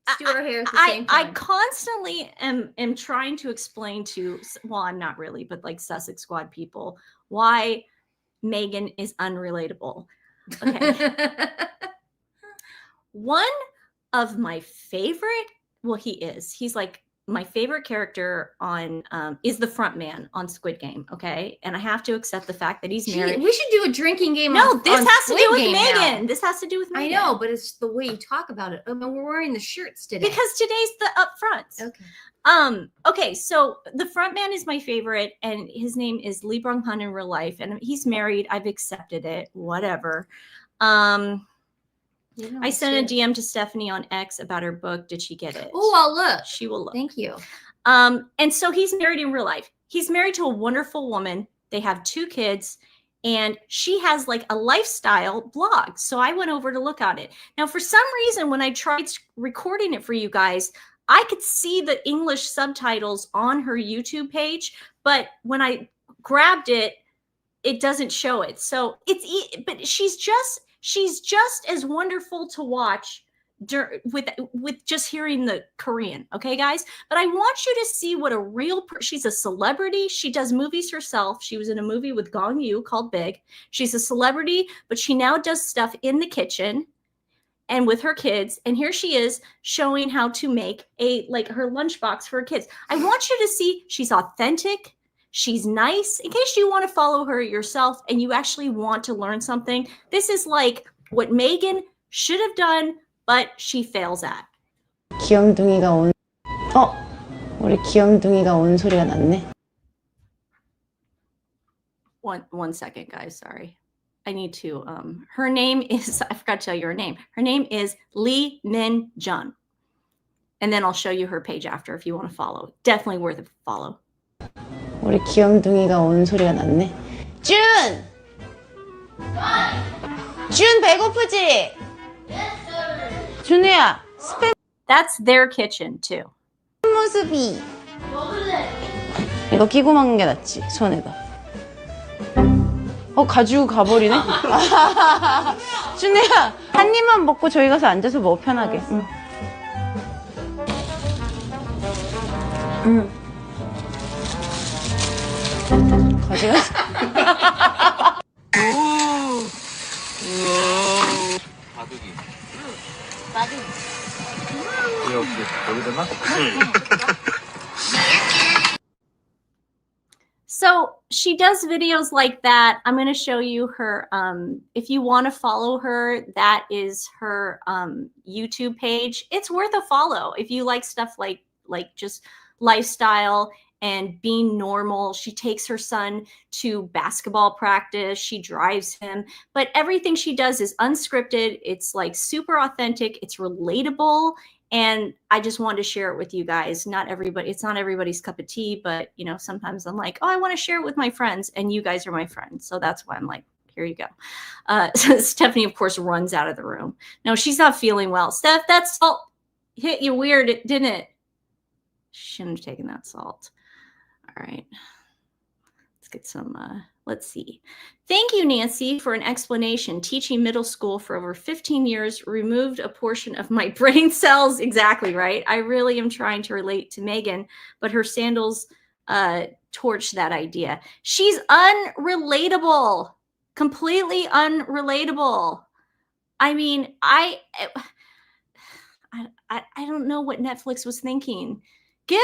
let's do our hair at the same time. I constantly am trying to explain to, well, I'm not really, but like Sussex Squad people, why Meghan is unrelatable. Okay. One of my favorite, well, he's like my favorite character on is the front man on Squid Game. Okay, and I have to accept the fact that he's married. We should do a drinking game. No, this has to do with Meghan. Meghan. This has to do with Meghan. I know, but it's the way you talk about it. I mean, we're wearing the shirts today because today's the upfront. Okay. Okay, so the front man is my favorite, and his name is Lee Brung-hun in real life, and he's married. I've accepted it. Whatever. I sent a DM to Stephanie on X about her book. Did she get it? Oh, I'll look. She will look. Thank you. And so he's married in real life. He's married to a wonderful woman. They have 2 kids, and she has like a lifestyle blog. So I went over to look at it. Now, for some reason, when I tried recording it for you guys, I could see the English subtitles on her YouTube page, but when I grabbed it, it doesn't show it. So but she's just as wonderful to watch with just hearing the Korean. Okay, guys? But I want you to see what a real she's a celebrity. She does movies herself. She was in a movie with Gong Yoo called Big. She's a celebrity, but she now does stuff in the kitchen and with her kids. And here she is showing how to make her lunchbox for her kids. I want you to see she's authentic. She's nice. In case you want to follow her yourself and you actually want to learn something, this is like what Meghan should have done, but she fails at. 귀염둥이가 온. 우리 귀염둥이가 온 소리가 났네. One second, guys. Sorry. I need to. Her name is, I forgot to tell you her name. Her name is Lee Min Jun. And then I'll show you her page after if you want to follow. Definitely worth a follow. 우리 귀염둥이가 온 소리가 났네. 준! 준 배고프지? 준우야, That's their kitchen too. 모습이. 이거 끼고 먹는 게 낫지, 손에다. 가지고 가버리네? 준혜야, 한 입만 먹고 저희 가서 앉아서 먹어, 편하게. 가져가서. 바둑이. 왜 없지? 모르잖아? So she does videos like that. I'm going to show you her. If you want to follow her, that is her YouTube page. It's worth a follow if you like stuff like just lifestyle and being normal. She takes her son to basketball practice. She drives him, but everything she does is unscripted. It's like super authentic. It's relatable. And I just wanted to share it with you guys. It's not everybody's cup of tea, but you know, sometimes I'm like, oh, I want to share it with my friends, and you guys are my friends. So that's why I'm like, here you go. So Stephanie, of course, runs out of the room. No, she's not feeling well. Steph, that salt hit you weird, didn't it? Shouldn't have taken that salt. All right. Let's get some, let's see. Thank you, Nancy, for an explanation. Teaching middle school for over 15 years removed a portion of my brain cells. Exactly right. I really am trying to relate to Meghan, but her sandals torched that idea. She's unrelatable, completely unrelatable. I mean, I don't know what Netflix was thinking. Give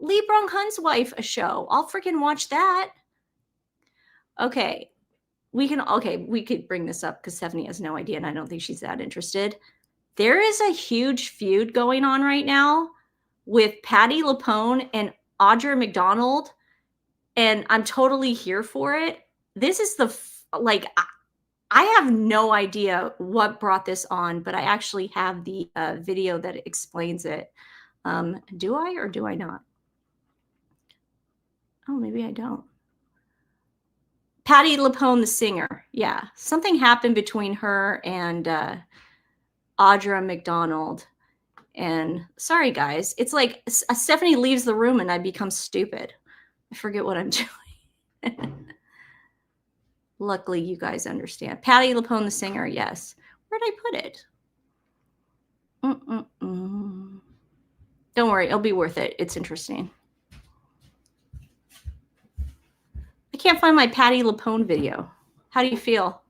Lee Brung-hun's wife a show. I'll freaking watch that. Okay, we could bring this up because Stephanie has no idea, and I don't think she's that interested. There is a huge feud going on right now with Patti LuPone and Audra McDonald, and I'm totally here for it. This is I have no idea what brought this on, but I actually have the video that explains it. Do I or do I not? Oh, maybe I don't. Patti LuPone, the singer. Yeah, something happened between her and Audra McDonald. And sorry, guys. It's like Stephanie leaves the room and I become stupid. I forget what I'm doing. Luckily, you guys understand. Patti LuPone, the singer, yes. Where'd I put it? Don't worry, it'll be worth it. It's interesting. I can't find my Patti LuPone video. How do you feel?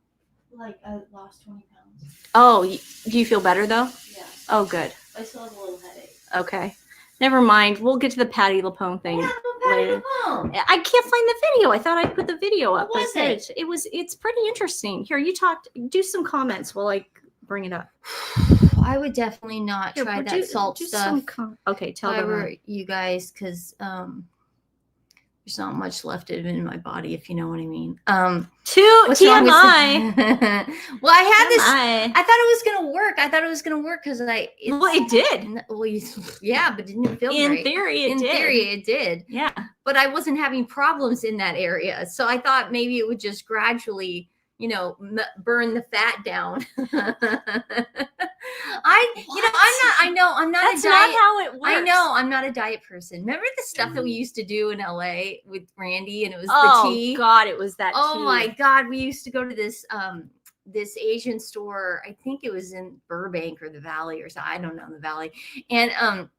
Like I lost 20 pounds. Oh, do you feel better though? Yeah. Oh, good. I still have a little headache. Okay. Never mind. We'll get to the Patti LuPone thing later. I can't find the video. I thought I put the video up. What was it? It's pretty interesting. Here, do some comments while I bring it up. I would definitely not try that salt stuff. Okay, tell them. You guys, because there's not much left of it in my body, if you know what I mean. TMI. Well, I had this. I thought it was gonna work. Because it did. Well, yeah, but it didn't feel in great. Theory, in theory, it did. Yeah, but I wasn't having problems in that area, so I thought maybe it would just gradually, burn the fat down. I'm not That's a diet. not how it works. I know I'm not a diet person. Remember the stuff that we used to do in LA with Randy, and it was the tea. Oh God, it was that. Oh tea. my God, we used to go to this Asian store. I think it was in Burbank or the Valley or so. I don't know, the Valley, and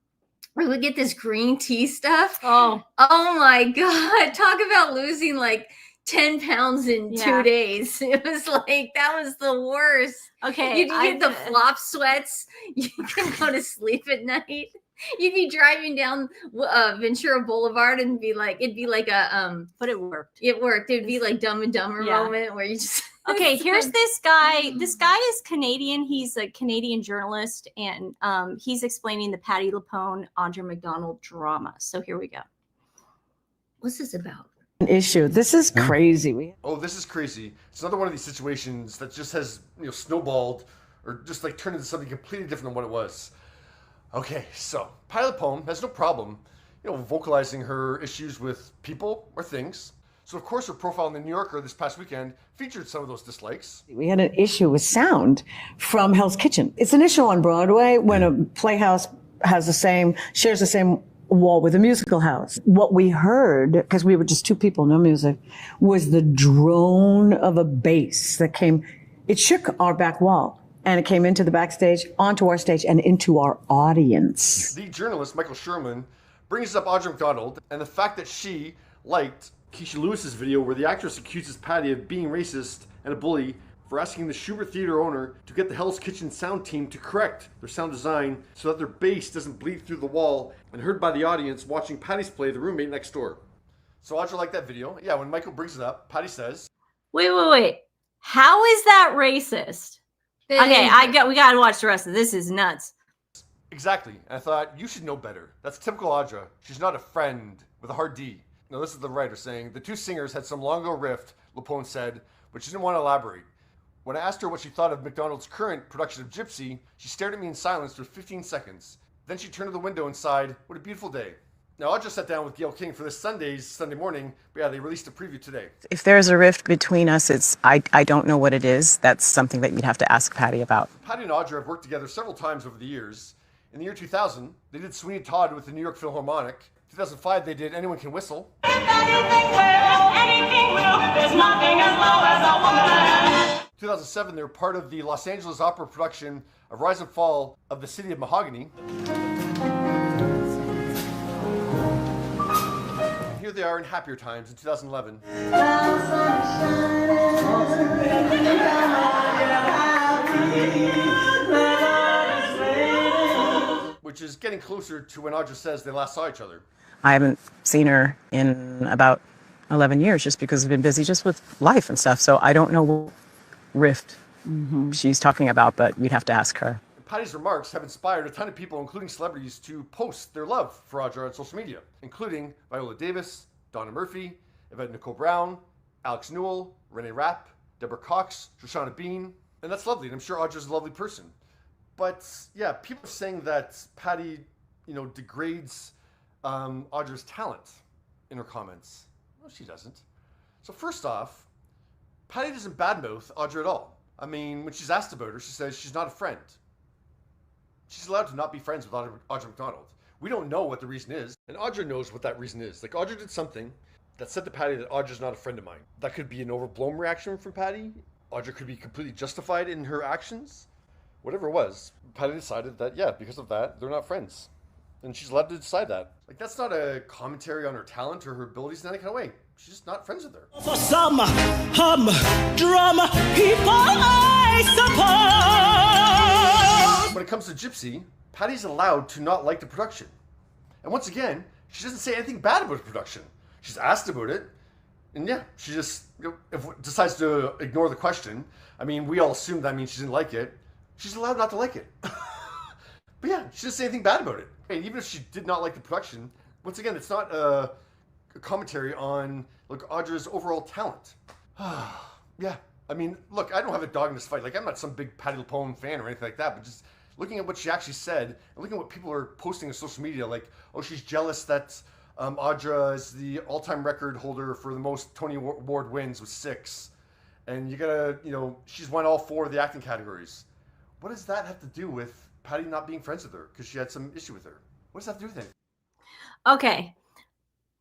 we would get this green tea stuff. Oh my God, talk about losing like 10 pounds in 2 days. It was like, that was the worst. Okay. You'd get the flop sweats. You couldn't go to sleep at night. You'd be driving down Ventura Boulevard and it'd be like a, but it worked. It worked. It'd be like Dumb and Dumber moment where you just. Okay, here's this guy. This guy is Canadian. He's a Canadian journalist, and he's explaining the Patti LuPone, Audra McDonald drama. So here we go. What's this about? Issue. This is crazy. This is crazy. It's another one of these situations that just has snowballed or just like turned into something completely different than what it was. Okay, so Patti LuPone has no problem, vocalizing her issues with people or things. So of course her profile in the New Yorker this past weekend featured some of those dislikes. We had an issue with sound from Hell's Kitchen. It's an issue on Broadway when a playhouse shares the same wall with a musical house. What we heard, because we were just two people, no music, was the drone of a bass that came. It shook our back wall. And it came into the backstage, onto our stage, and into our audience. The journalist, Michael Sherman, brings up Audra McDonald and the fact that she liked Keisha Lewis's video where the actress accuses Patty of being racist and a bully for asking the Schubert Theater owner to get the Hell's Kitchen sound team to correct their sound design so that their bass doesn't bleed through the wall and heard by the audience watching Patty's play The Roommate Next Door. So Audra liked that video. Yeah, when Michael brings it up, Patty says, Wait. How is that racist? Okay, we gotta watch the rest of this. Is nuts. Exactly. And I thought, you should know better. That's typical Audra. She's not a friend with a hard D. No, this is the writer saying, the two singers had some long ago rift, LuPone said, but she didn't want to elaborate. When I asked her what she thought of McDonald's current production of Gypsy, she stared at me in silence for 15 seconds. Then she turned to the window and sighed, what a beautiful day. Now, Audra sat down with Gail King for this Sunday morning, but yeah, they released a preview today. If there's a rift between us, I don't know what it is. That's something that you'd have to ask Patty about. Patty and Audra have worked together several times over the years. In the year 2000, they did Sweeney Todd with the New York Philharmonic. 2005, they did Anyone Can Whistle. 2007, they were part of the Los Angeles Opera production of Rise and Fall of the City of Mahogany. Here they are in Happier Times in 2011. Which is getting closer to when Audra says they last saw each other. I haven't seen her in about 11 years just because I've been busy just with life and stuff. So I don't know what rift she's talking about, but we'd have to ask her. Patty's remarks have inspired a ton of people, including celebrities, to post their love for Audra on social media, including Viola Davis, Donna Murphy, Yvette Nicole Brown, Alex Newell, Renee Rapp, Deborah Cox, Shoshana Bean, and that's lovely, and I'm sure Audra's a lovely person. But yeah, people are saying that Patty, degrades Audra's talent in her comments. No, she doesn't. So first off, Patty doesn't badmouth Audra at all. I mean, when she's asked about her, she says she's not a friend. She's allowed to not be friends with Audra McDonald. We don't know what the reason is, and Audra knows what that reason is. Like, Audra did something that said to Patty that Audra's not a friend of mine. That could be an overblown reaction from Patty. Audra could be completely justified in her actions. Whatever it was, Patty decided that, yeah, because of that, they're not friends. And she's allowed to decide that. Like, that's not a commentary on her talent or her abilities in any kind of way. She's just not friends with her. For some drama people, I suppose. When it comes to Gypsy, Patty's allowed to not like the production. And once again, she doesn't say anything bad about the production. She's asked about it, and yeah, she just decides to ignore the question. I mean, we all assumed that means she didn't like it. She's allowed not to like it. But yeah, she doesn't say anything bad about it. And even if she did not like the production, once again, it's not a commentary on Audra's overall talent. Yeah, I mean, look, I don't have a dog in this fight. Like, I'm not some big Patti LuPone fan or anything like that, but just looking at what she actually said and looking at what people are posting on social media, like, oh, she's jealous that Audra is the all-time record holder for the most Tony Award wins with 6. And you gotta, she's won all 4 of the acting categories. What does that have to do with Patty not being friends with her because she had some issue with her? What does that have to do with it? Okay.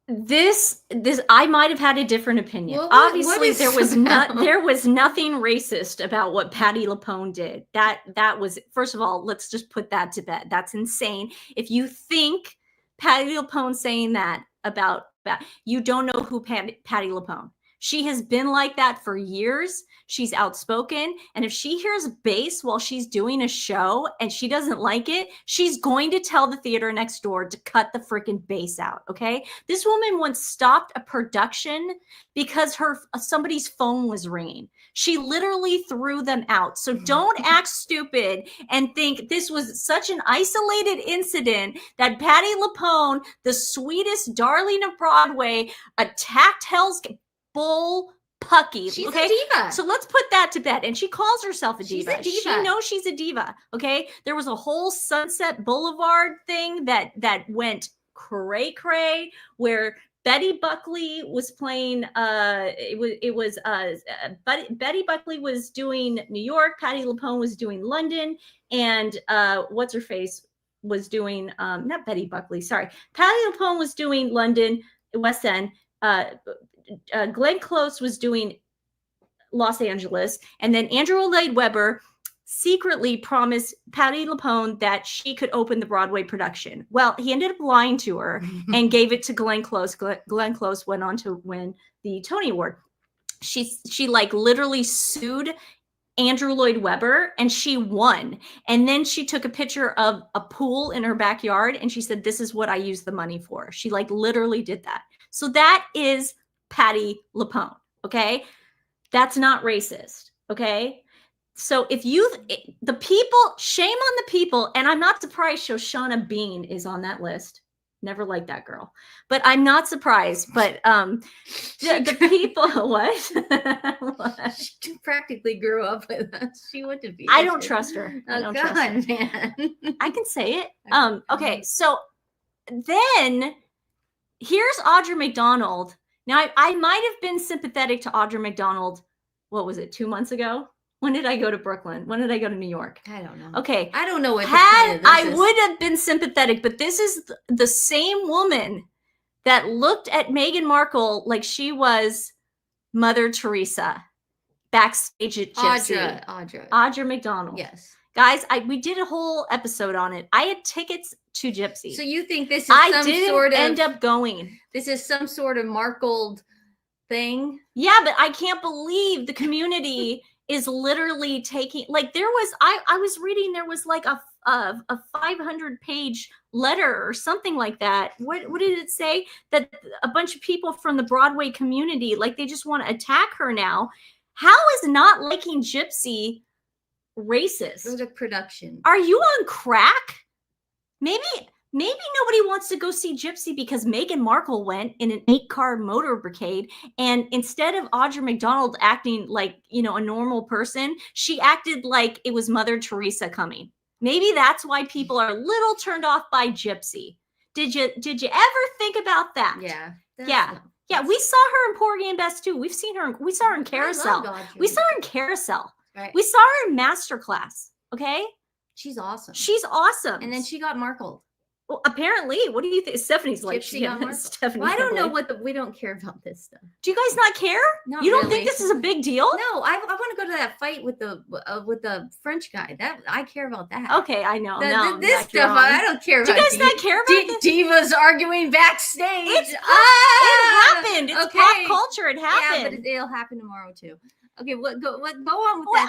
This I might have had a different opinion. Obviously, there was nothing racist about what Patti LuPone did. That was, first of all, let's just put that to bed. That's insane. If you think Patti LuPone saying that about that, you don't know who Patti LuPone. She has been like that for years. She's outspoken. And if she hears bass while she's doing a show and she doesn't like it, she's going to tell the theater next door to cut the freaking bass out. Okay. This woman once stopped a production because somebody's phone was ringing. She literally threw them out. So don't act stupid and think this was such an isolated incident that Patti LuPone, the sweetest darling of Broadway, attacked Hell's bull pucky. She's okay? a diva. So let's put that to bed. And she calls herself a diva. She's a diva. She knows she's a diva. Okay. There was a whole Sunset Boulevard thing that went cray where Betty Buckley was playing. Betty Buckley was doing New York. Patti LuPone was doing London, and what's her face was doing not Betty Buckley. Sorry, Patti LuPone was doing London, West End. Glenn Close was doing Los Angeles, and then Andrew Lloyd Webber secretly promised Patti LuPone that she could open the Broadway production. Well, he ended up lying to her and gave it to Glenn Close. Glenn Close went on to win the Tony Award. She like literally sued Andrew Lloyd Webber and she won. And then she took a picture of a pool in her backyard and she said, "This is what I used the money for." She like literally did that. So that is Patti LuPone. Okay. That's not racist. Okay. So if the people, shame on the people, and I'm not surprised Shoshana Bean is on that list. Never liked that girl, but I'm not surprised. But the people, what? She practically grew up with us. She wouldn't be. I don't trust her. Oh, God, man. I can say it. Okay, so then here's Audra McDonald. Now I might have been sympathetic to Audra McDonald. What was it? 2 months ago? When did I go to Brooklyn? When did I go to New York? I don't know. Okay. I don't know what I would have been sympathetic, but this is the same woman that looked at Meghan Markle like she was Mother Teresa backstage at Gypsy. Audra McDonald. Yes. Guys, we did a whole episode on it. I had tickets to Gypsy. So you think this is end up going. This is some sort of Markled thing? Yeah, but I can't believe the community is literally taking, like, there was, I was reading, there was like a 500-page letter or something like that. What did it say? That a bunch of people from the Broadway community, like, they just want to attack her now. How is not liking Gypsy racist? It was a production. Are you on crack? Maybe nobody wants to go see Gypsy because Meghan Markle went in an 8-car motorcade, and instead of Audra McDonald acting like, a normal person, she acted like it was Mother Teresa coming. Maybe that's why people are a little turned off by Gypsy. Did you ever think about that? Yeah. Yeah. We saw her in Porgy and Bess too. We saw her in Carousel. We saw her in Carousel. Right. We saw her in Masterclass. Okay. She's awesome. She's awesome. And then she got Markled. Well, apparently, what do you think? Stephanie's like, Well, I don't know we don't care about this stuff. Do you guys not care? Not you don't really. think this is a big deal? No, I want to go to that fight with the French guy. That I care about that. Okay, I know. This stuff I don't care about. Do you guys not care about this? Divas arguing backstage. It happened. It's pop culture. It happened. Yeah, but it'll happen tomorrow too. Okay, go on with that.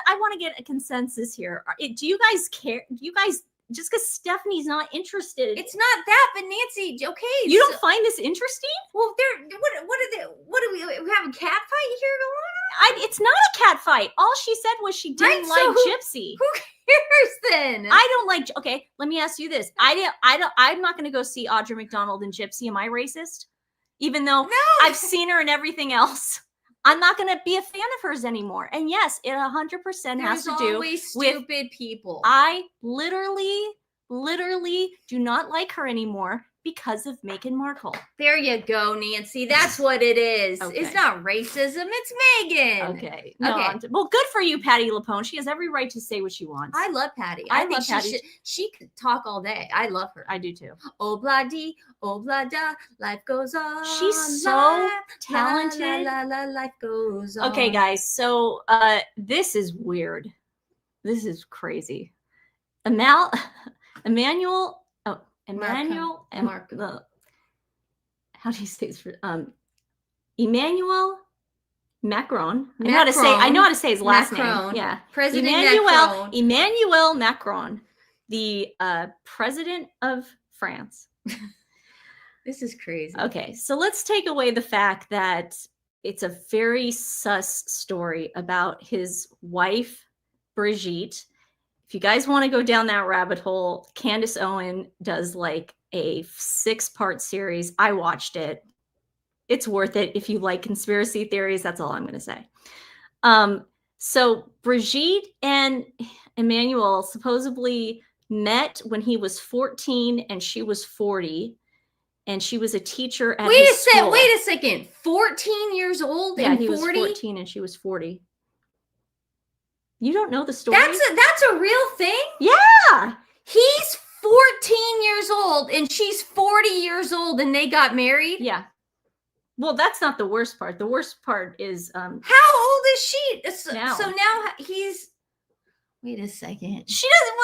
I want to get a consensus here. Do you guys care? Do you guys? Just because Stephanie's not interested. It's not that, but Nancy, okay. You don't find this interesting? Well, what do we have a cat fight here going on? It's not a cat fight. All she said was she didn't like Gypsy. Who cares then? I don't like, okay, let me ask you this. I'm not going to go see Audra McDonald and Gypsy. Am I racist? Even though I've seen her in everything else. I'm not going to be a fan of hers anymore. And yes, it 100% has to do with stupid people. I literally do not like her anymore because of Meghan Markle. There you go, Nancy. That's what it is. Okay. It's not racism. It's Meghan. Okay. No, okay. Well, good for you, Patti LuPone. She has every right to say what she wants. I love Patti. I think she could talk all day. I love her. I do too. Oh, blah dee, oh, blah da. Life goes on. She's so talented. Life goes on. Okay, guys. So this is weird. This is crazy. Emmanuel, how do you say this? Emmanuel Macron. I know how to say his last name. Yeah. President Emmanuel Macron, the president of France. This is crazy. Okay, so let's take away the fact that it's a very sus story about his wife, Brigitte. If you guys want to go down that rabbit hole, Candace Owen does like a 6-part series. I watched it. It's worth it if you like conspiracy theories. That's all I'm going to say. So Brigitte and Emmanuel supposedly met when he was 14 and she was 40. and she was a teacher at Wait his school. Wait a second. 14 years old Yeah, and he was 40? 14 and she was 40. You don't know the story? That's a real thing? Yeah. He's 14 years old and she's 40 years old and they got married? Yeah. Well, that's not the worst part. The worst part is how old is she? now. So now he's wait a second. She doesn't.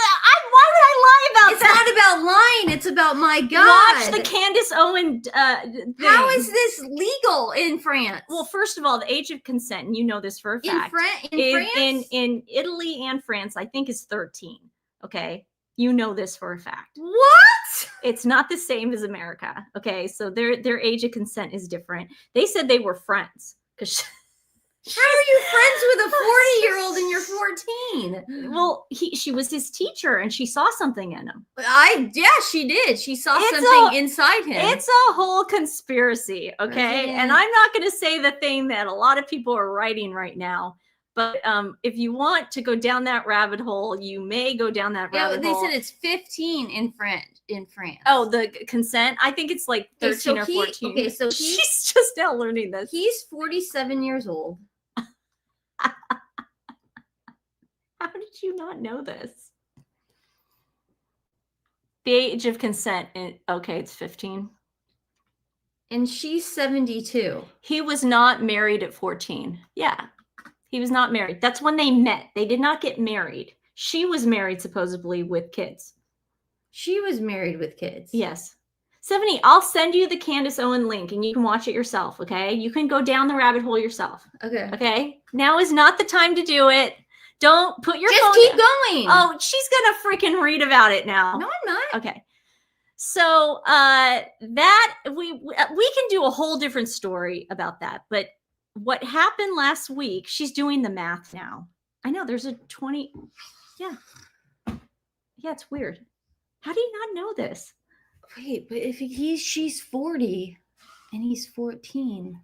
Why would I lie about it's that? It's not about lying. It's about my God. Watch the Candace Owen. Thing. How is this legal in France? Well, first of all, the age of consent, and you know this for a fact. In Italy and France, I think is 13. Okay, you know this for a fact. What? It's not the same as America. Okay, so their age of consent is different. They said they were friends because. How are you friends with a 40-year-old and you're 14? Well, she was his teacher and she saw something in him. Yeah, she did. She saw something inside him. It's a whole conspiracy, okay? And I'm not going to say the thing that a lot of people are writing right now, but if you want to go down that rabbit hole, you may go down that rabbit hole. They said it's 15 in France. Oh, the consent? I think it's like 13 or 14. Okay, so she's just now learning this. He's 47 years old. How did you not know this? The age of consent, okay, it's 15. And she's 72. He was not married at 14. Yeah, he was not married. That's when they met. They did not get married. She was married supposedly with kids. She was married with kids. Yes. 70, I'll send you the Candace Owen link and you can watch it yourself, okay? You can go down the rabbit hole yourself. Okay. Okay? Now is not the time to do it. Don't put your phone Just keep going. Oh, she's going to freaking read about it now. No, I'm not. Okay. So that we can do a whole different story about that. But what happened last week, she's doing the math now. I know there's a 20. Yeah. Yeah, it's weird. How do you not know this? Wait, but if she's 40 and he's 14.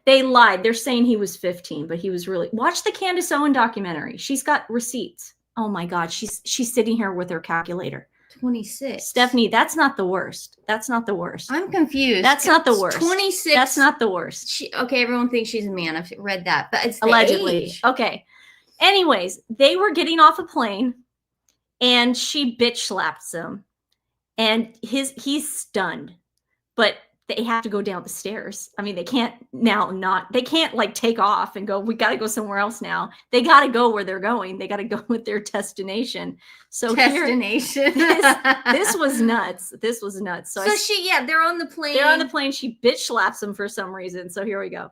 They lied. They're saying he was 15, but he was really. Watch the Candace Owen documentary. She's got receipts. Oh my God, she's sitting here with her calculator. 26. Stephanie, that's not the worst. That's not the worst. I'm confused. That's not the worst. 26. That's not the worst. Okay, everyone thinks she's a man. I've read that, but it's the allegedly. age. Okay. Anyways, they were getting off a plane, and she bitch slaps him, and he's stunned, but they have to go down the stairs. I mean, they can't they can't like take off and go, we got to go somewhere else now. They got to go where they're going. They got to go with their destination. So destination. This was nuts. This was nuts. So they're on the plane. They're on the plane. She bitch slaps him for some reason. So here we go.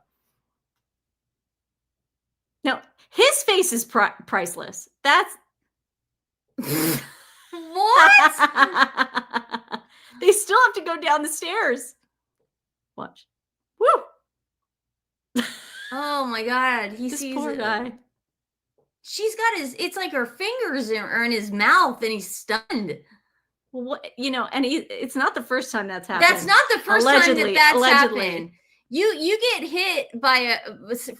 Now, his face is priceless. That's what? They still have to go down the stairs. Watch. Woo! Oh my God. He this sees poor guy. She's got it's like her fingers are in his mouth and he's stunned. Well, what, and it's not the first time that's happened. That's not the first allegedly, time that's allegedly. happened. You get hit by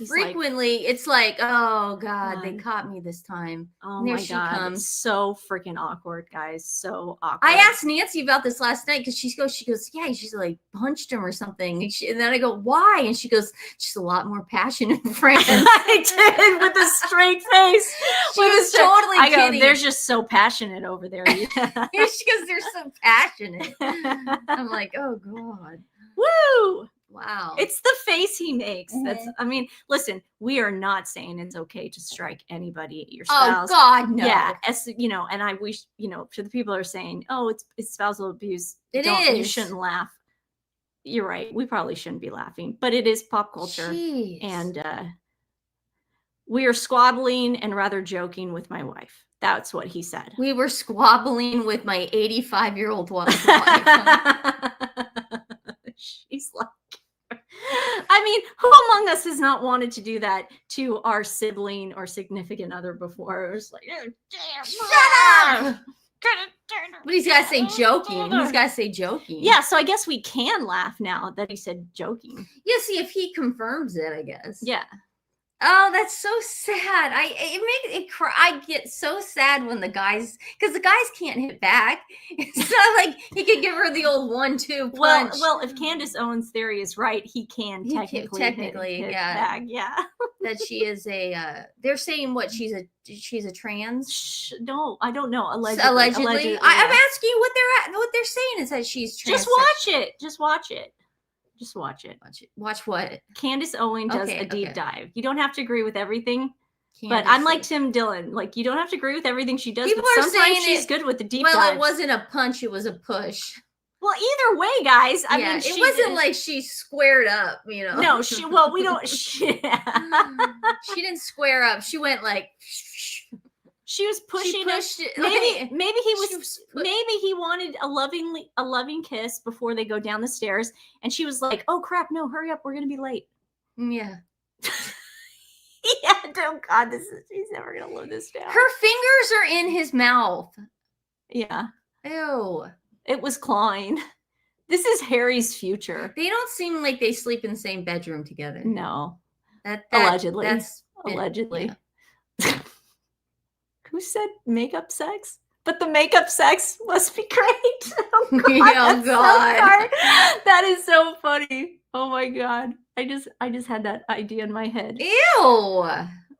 frequently. It's like, oh God, they caught me this time. Oh and there my she God, comes. so freaking awkward, guys. So awkward. I asked Nancy about this last night because she goes, yeah, she's like punched him or something. And then I go, why? And she goes, she's a lot more passionate in France. I did with a straight face. She was totally I go, kidding. they're just so passionate over there. Yeah. She goes, they're so passionate. I'm like, oh God. Woo! Wow. It's the face he makes. That's, I mean, listen, we are not saying it's okay to strike anybody, your spouse. Oh God, no. Yeah. And I wish, to the people that are saying, oh, it's spousal abuse. You shouldn't laugh. You're right. We probably shouldn't be laughing, but it is pop culture. Jeez. And we are squabbling and rather joking with my wife. That's what he said. We were squabbling with my 85-year-old wife. She's like, I mean, who among us has not wanted to do that to our sibling or significant other before? It was like, oh, damn, shut up! But he's got to say joking. He's got to say joking. Yeah, so I guess we can laugh now that he said joking. Yeah, see if he confirms it, I guess. Yeah. Oh, that's so sad. It makes it cry. I get so sad when the guys, because the guys can't hit back. It's not like he could give her the old 1-2 punch. Well, if Candace Owens' theory is right, he can technically hit yeah. back. Yeah. That she is a. They're saying what she's a trans. No, I don't know. Allegedly. Allegedly. I'm asking you what they're saying is that she's trans. Just watch it. Just watch it. Just watch it. Watch what? Candace Owens does a deep dive. You don't have to agree with everything. Candace, but I'm like Tim Dillon. Like, you don't have to agree with everything she does. People but are sometimes saying she's good with the deep dives. dives. It wasn't a punch, it was a push. Well, either way, guys. I mean, it wasn't like she squared up, you know. No, we don't. She didn't square up. She went like. She was pushing. She pushed it. Maybe he wanted a loving kiss before they go down the stairs, and she was like, "Oh crap, no, hurry up, we're gonna be late." Yeah. Yeah. Oh God, she's never gonna live this down. Her fingers are in his mouth. Yeah. Ew. It was clawing. This is Harry's future. They don't seem like they sleep in the same bedroom together. No. Allegedly. Allegedly. Yeah. Who said makeup sex? But the makeup sex must be great. Oh God. That is so funny. Oh my God. I just had that idea in my head. Ew.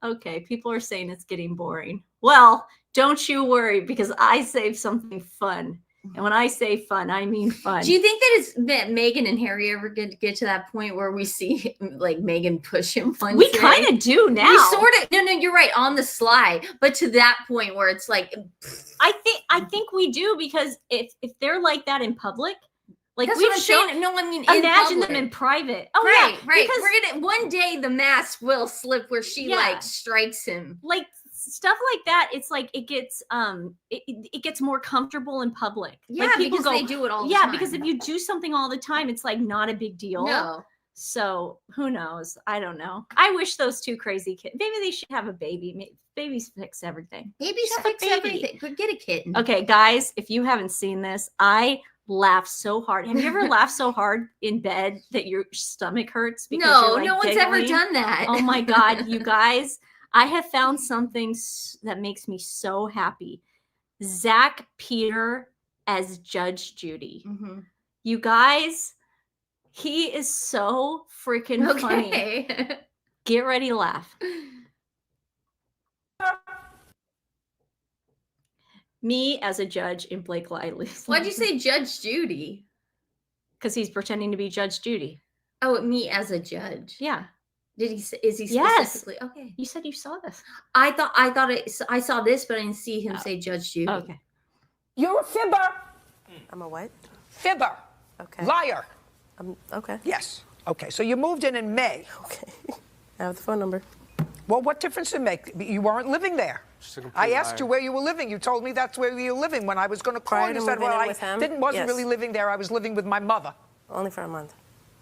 Okay, people are saying it's getting boring. Well, don't you worry, because I saved something fun. And when I say fun, I mean fun. Do you think that Meghan and Harry ever get to that point where we see like Meghan push him? We kind of do now. We sort of. No, you're right, on the sly. But to that point where it's like, I think we do, because if they're like that in public, like that's we've what I'm shown. saying. No, I mean, imagine them in private. Oh right, yeah, right. Because we're gonna one day the mask will slip where she like strikes him. Like stuff like that. It's like it gets it gets more comfortable in public. Yeah, like people because they do it all the time. Yeah, because if you do something all the time, it's like not a big deal. No. So who knows? I don't know. I wish those two crazy kids. Maybe they should have a baby. Babies fix everything. Babies fix everything. But get a kitten. Okay, guys, if you haven't seen this, I laugh so hard. Have you ever laughed so hard in bed that your stomach hurts? Because no, you're, no one's ever done that. Oh my God, you guys. I have found something that makes me so happy. Zach Peter as Judge Judy. Mm-hmm. You guys, he is so freaking funny. Get ready to laugh. Me as a judge in Blake Lively's. Why'd you say Judge Judy? Because he's pretending to be Judge Judy. Oh, me as a judge. Yeah. Did he? Is he specifically? Yes. Okay. You said you saw this. I saw this, but I didn't see him say Judge Judy. Okay. You're a fibber. I'm a what? Fibber. Okay. Liar. Okay. Yes. Okay. So you moved in May. Okay. I have the phone number. Well, what difference does it make? You weren't living there. I asked you where you were living. You told me that's where you were living. When I was going to call, you said, well, I wasn't really living there. I was living with my mother. Only for a month.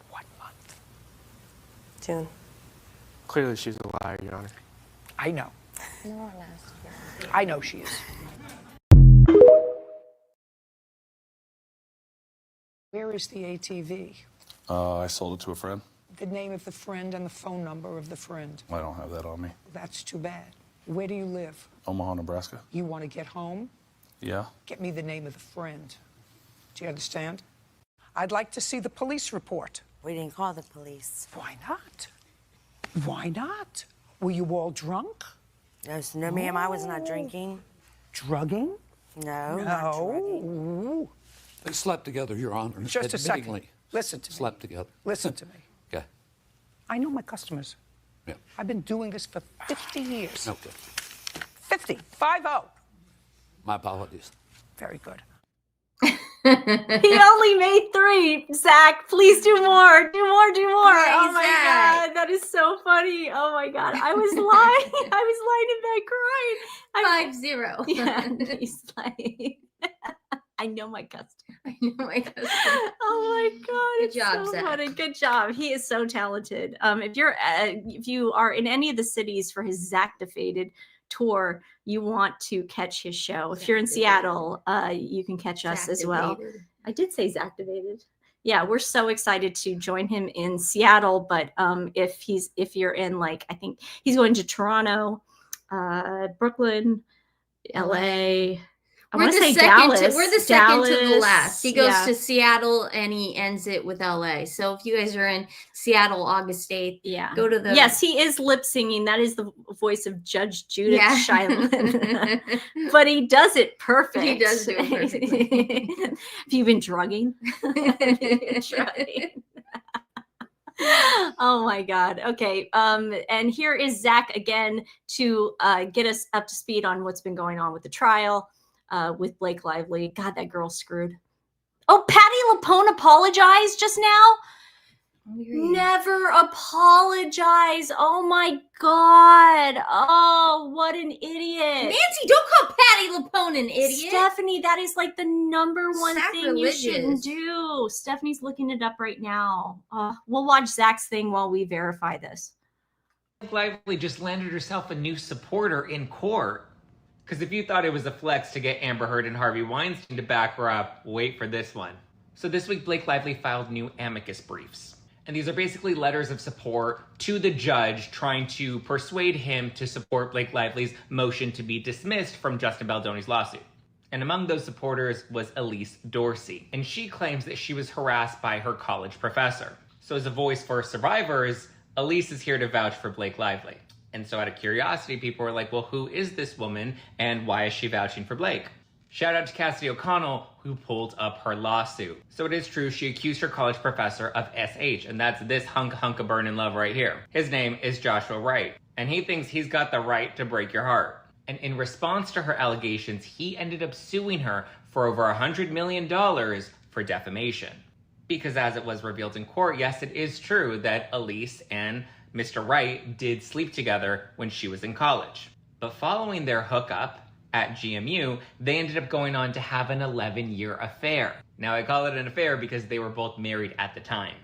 What month? June. Clearly she's a liar, Your Honor. I know. I know she is. Where is the ATV? I sold it to a friend. The name of the friend and the phone number of the friend. I don't have that on me. That's too bad. Where do you live? Omaha, Nebraska. You want to get home? Yeah. Get me the name of the friend. Do you understand? I'd like to see the police report. We didn't call the police. Why not? Why not? Were you all drunk? No, ma'am, I was not drinking. Drugging? No. No. They slept together, Your Honor. Just a second. Listen to me. Slept together. Listen to me. Okay. I know my customers. Yeah. I've been doing this for 50 years. Okay. 50. 5-0. My apologies. Very good. He only made 3. Zach, please do more. Do more. Oh my God. That is so funny. Oh my God. I was lying. I was lying in bed crying. 5-0. Yeah. He's like, I know my customer. Oh my God. Good job, so Zach. Funny. Good job. He is so talented. If you are in any of the cities for his Zactivated tour, you want to catch his show. If you're in Seattle, you can catch us as well. I did say Zactivated. Yeah, we're so excited to join him in Seattle. But if you're in, like, I think he's going to Toronto, Brooklyn, LA. I want to say Dallas. We're the second to the Dallas, last. He goes yeah. to Seattle and he ends it with LA. So if you guys are in Seattle, August 8th, Yeah. go to the. Yes, he is lip singing. That is the voice of Judge Judith Yeah. Shiloh. But he does it perfect. He does do it perfectly. Have you been drugging? Oh my God. Okay. And here is Zach again to get us up to speed on what's been going on with the trial with Blake Lively. God, that girl's screwed. Oh, Patty LuPone apologized just now. Never apologize. Oh my God. Oh, what an idiot. Nancy, don't call Patty LuPone an idiot. Stephanie, that is like the number one thing you shouldn't Sacrilegious. do. Stephanie's looking it up right now. We'll watch Zach's thing while we verify this. Lively just landed herself a new supporter in court. Because if you thought it was a flex to get Amber Heard and Harvey Weinstein to back her up, wait for this one. So this week, Blake Lively filed new amicus briefs. And these are basically letters of support to the judge trying to persuade him to support Blake Lively's motion to be dismissed from Justin Baldoni's lawsuit. And among those supporters was Elise Dorsey. And she claims that she was harassed by her college professor. So as a voice for survivors, Elise is here to vouch for Blake Lively. And so out of curiosity, people were like, well, who is this woman and why is she vouching for Blake? Shout out to Cassidy O'Connell, who pulled up her lawsuit. So it is true, she accused her college professor of SH, and that's this hunk of burnin' love right here. His name is Joshua Wright, and he thinks he's got the right to break your heart. And in response to her allegations, he ended up suing her for over $100 million for defamation. Because as it was revealed in court, yes, it is true that Elise and Mr. Wright did sleep together when she was in college. But following their hookup at GMU, they ended up going on to have an 11-year affair. Now, I call it an affair because they were both married at the time.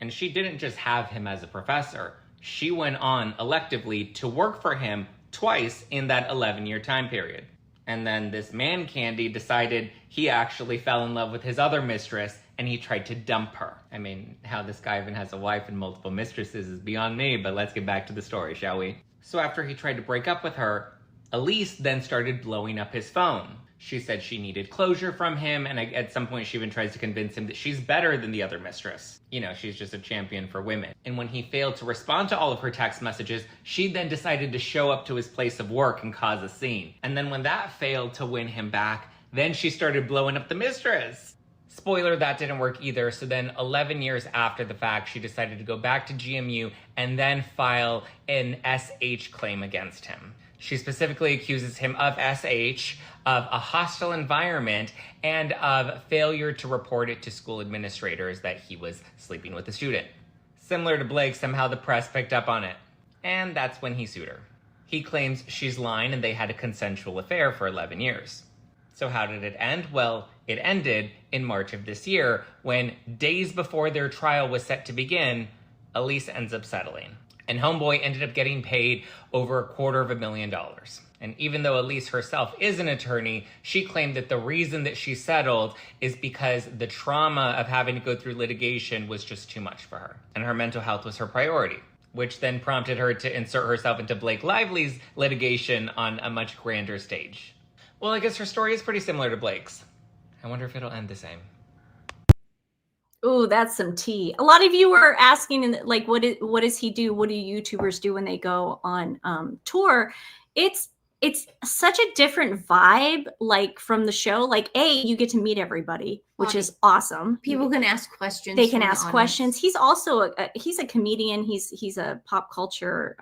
And she didn't just have him as a professor. She went on electively to work for him twice in that 11-year time period. And then this man Candy decided he actually fell in love with his other mistress and he tried to dump her. I mean, how this guy even has a wife and multiple mistresses is beyond me, but let's get back to the story, shall we? So after he tried to break up with her, Elise then started blowing up his phone. She said she needed closure from him, and at some point she even tries to convince him that she's better than the other mistress. You know, she's just a champion for women. And when he failed to respond to all of her text messages, she then decided to show up to his place of work and cause a scene. And then when that failed to win him back, then she started blowing up the mistress. Spoiler, that didn't work either. So then 11 years after the fact, she decided to go back to GMU and then file an SH claim against him. She specifically accuses him of SH, of a hostile environment, and of failure to report it to school administrators that he was sleeping with a student. Similar to Blake, somehow the press picked up on it. And that's when he sued her. He claims she's lying and they had a consensual affair for 11 years. So how did it end? Well, it ended in March of this year when, days before their trial was set to begin, Elise ends up settling. And Homeboy ended up getting paid over $250,000. And even though Elise herself is an attorney, she claimed that the reason that she settled is because the trauma of having to go through litigation was just too much for her. And her mental health was her priority, which then prompted her to insert herself into Blake Lively's litigation on a much grander stage. Well, I guess her story is pretty similar to Blake's. I wonder if it'll end the same. Ooh, that's some tea. A lot of you were asking, like, what does he do? What do YouTubers do when they go on tour? It's such a different vibe, like, from the show. Like, you get to meet everybody, which is awesome. People can ask questions. They can ask questions. He's also he's a comedian. He's a pop culture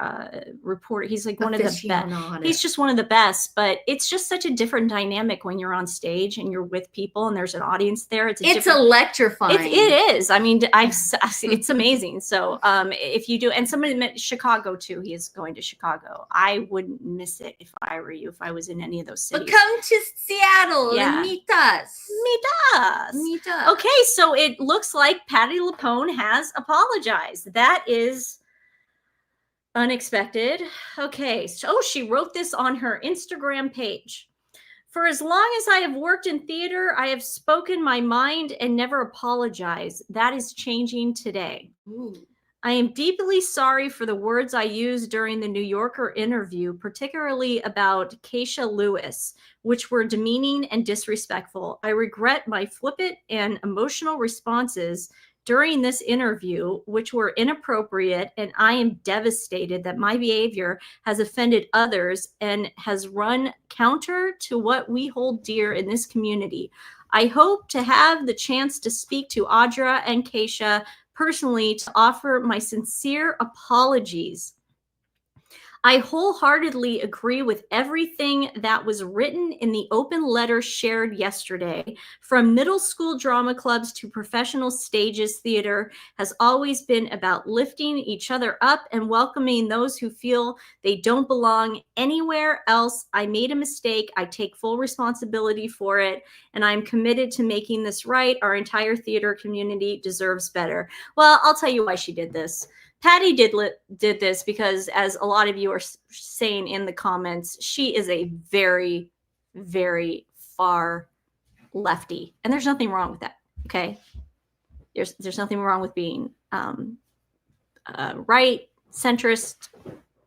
reporter. He's like one of the best. He's just one of the best. But it's just such a different dynamic when you're on stage and you're with people and there's an audience there. It's electrifying. It is. I mean, it's amazing. So if you do, and somebody met Chicago too. He is going to Chicago. I wouldn't miss it if I were you. If I was in any of those cities. But come to Seattle and meet us. Meet us. Okay, so it looks like Patty LuPone has apologized. That is unexpected. Okay, so she wrote this on her Instagram page. For as long as I have worked in theater, I have spoken my mind and never apologized. That is changing today. Ooh. I am deeply sorry for the words I used during the New Yorker interview, particularly about Keisha Lewis, which were demeaning and disrespectful. I regret my flippant and emotional responses during this interview, which were inappropriate, and I am devastated that my behavior has offended others and has run counter to what we hold dear in this community. I hope to have the chance to speak to Audra and Keisha personally to offer my sincere apologies. I wholeheartedly agree with everything that was written in the open letter shared yesterday. From middle school drama clubs to professional stages, theater has always been about lifting each other up and welcoming those who feel they don't belong anywhere else. I made a mistake. I take full responsibility for it, and I'm committed to making this right. Our entire theater community deserves better. Well, I'll tell you why she did this. Patty did this because, as a lot of you are saying in the comments, she is a very, very far lefty, and there's nothing wrong with that. Okay, there's nothing wrong with being right, centrist,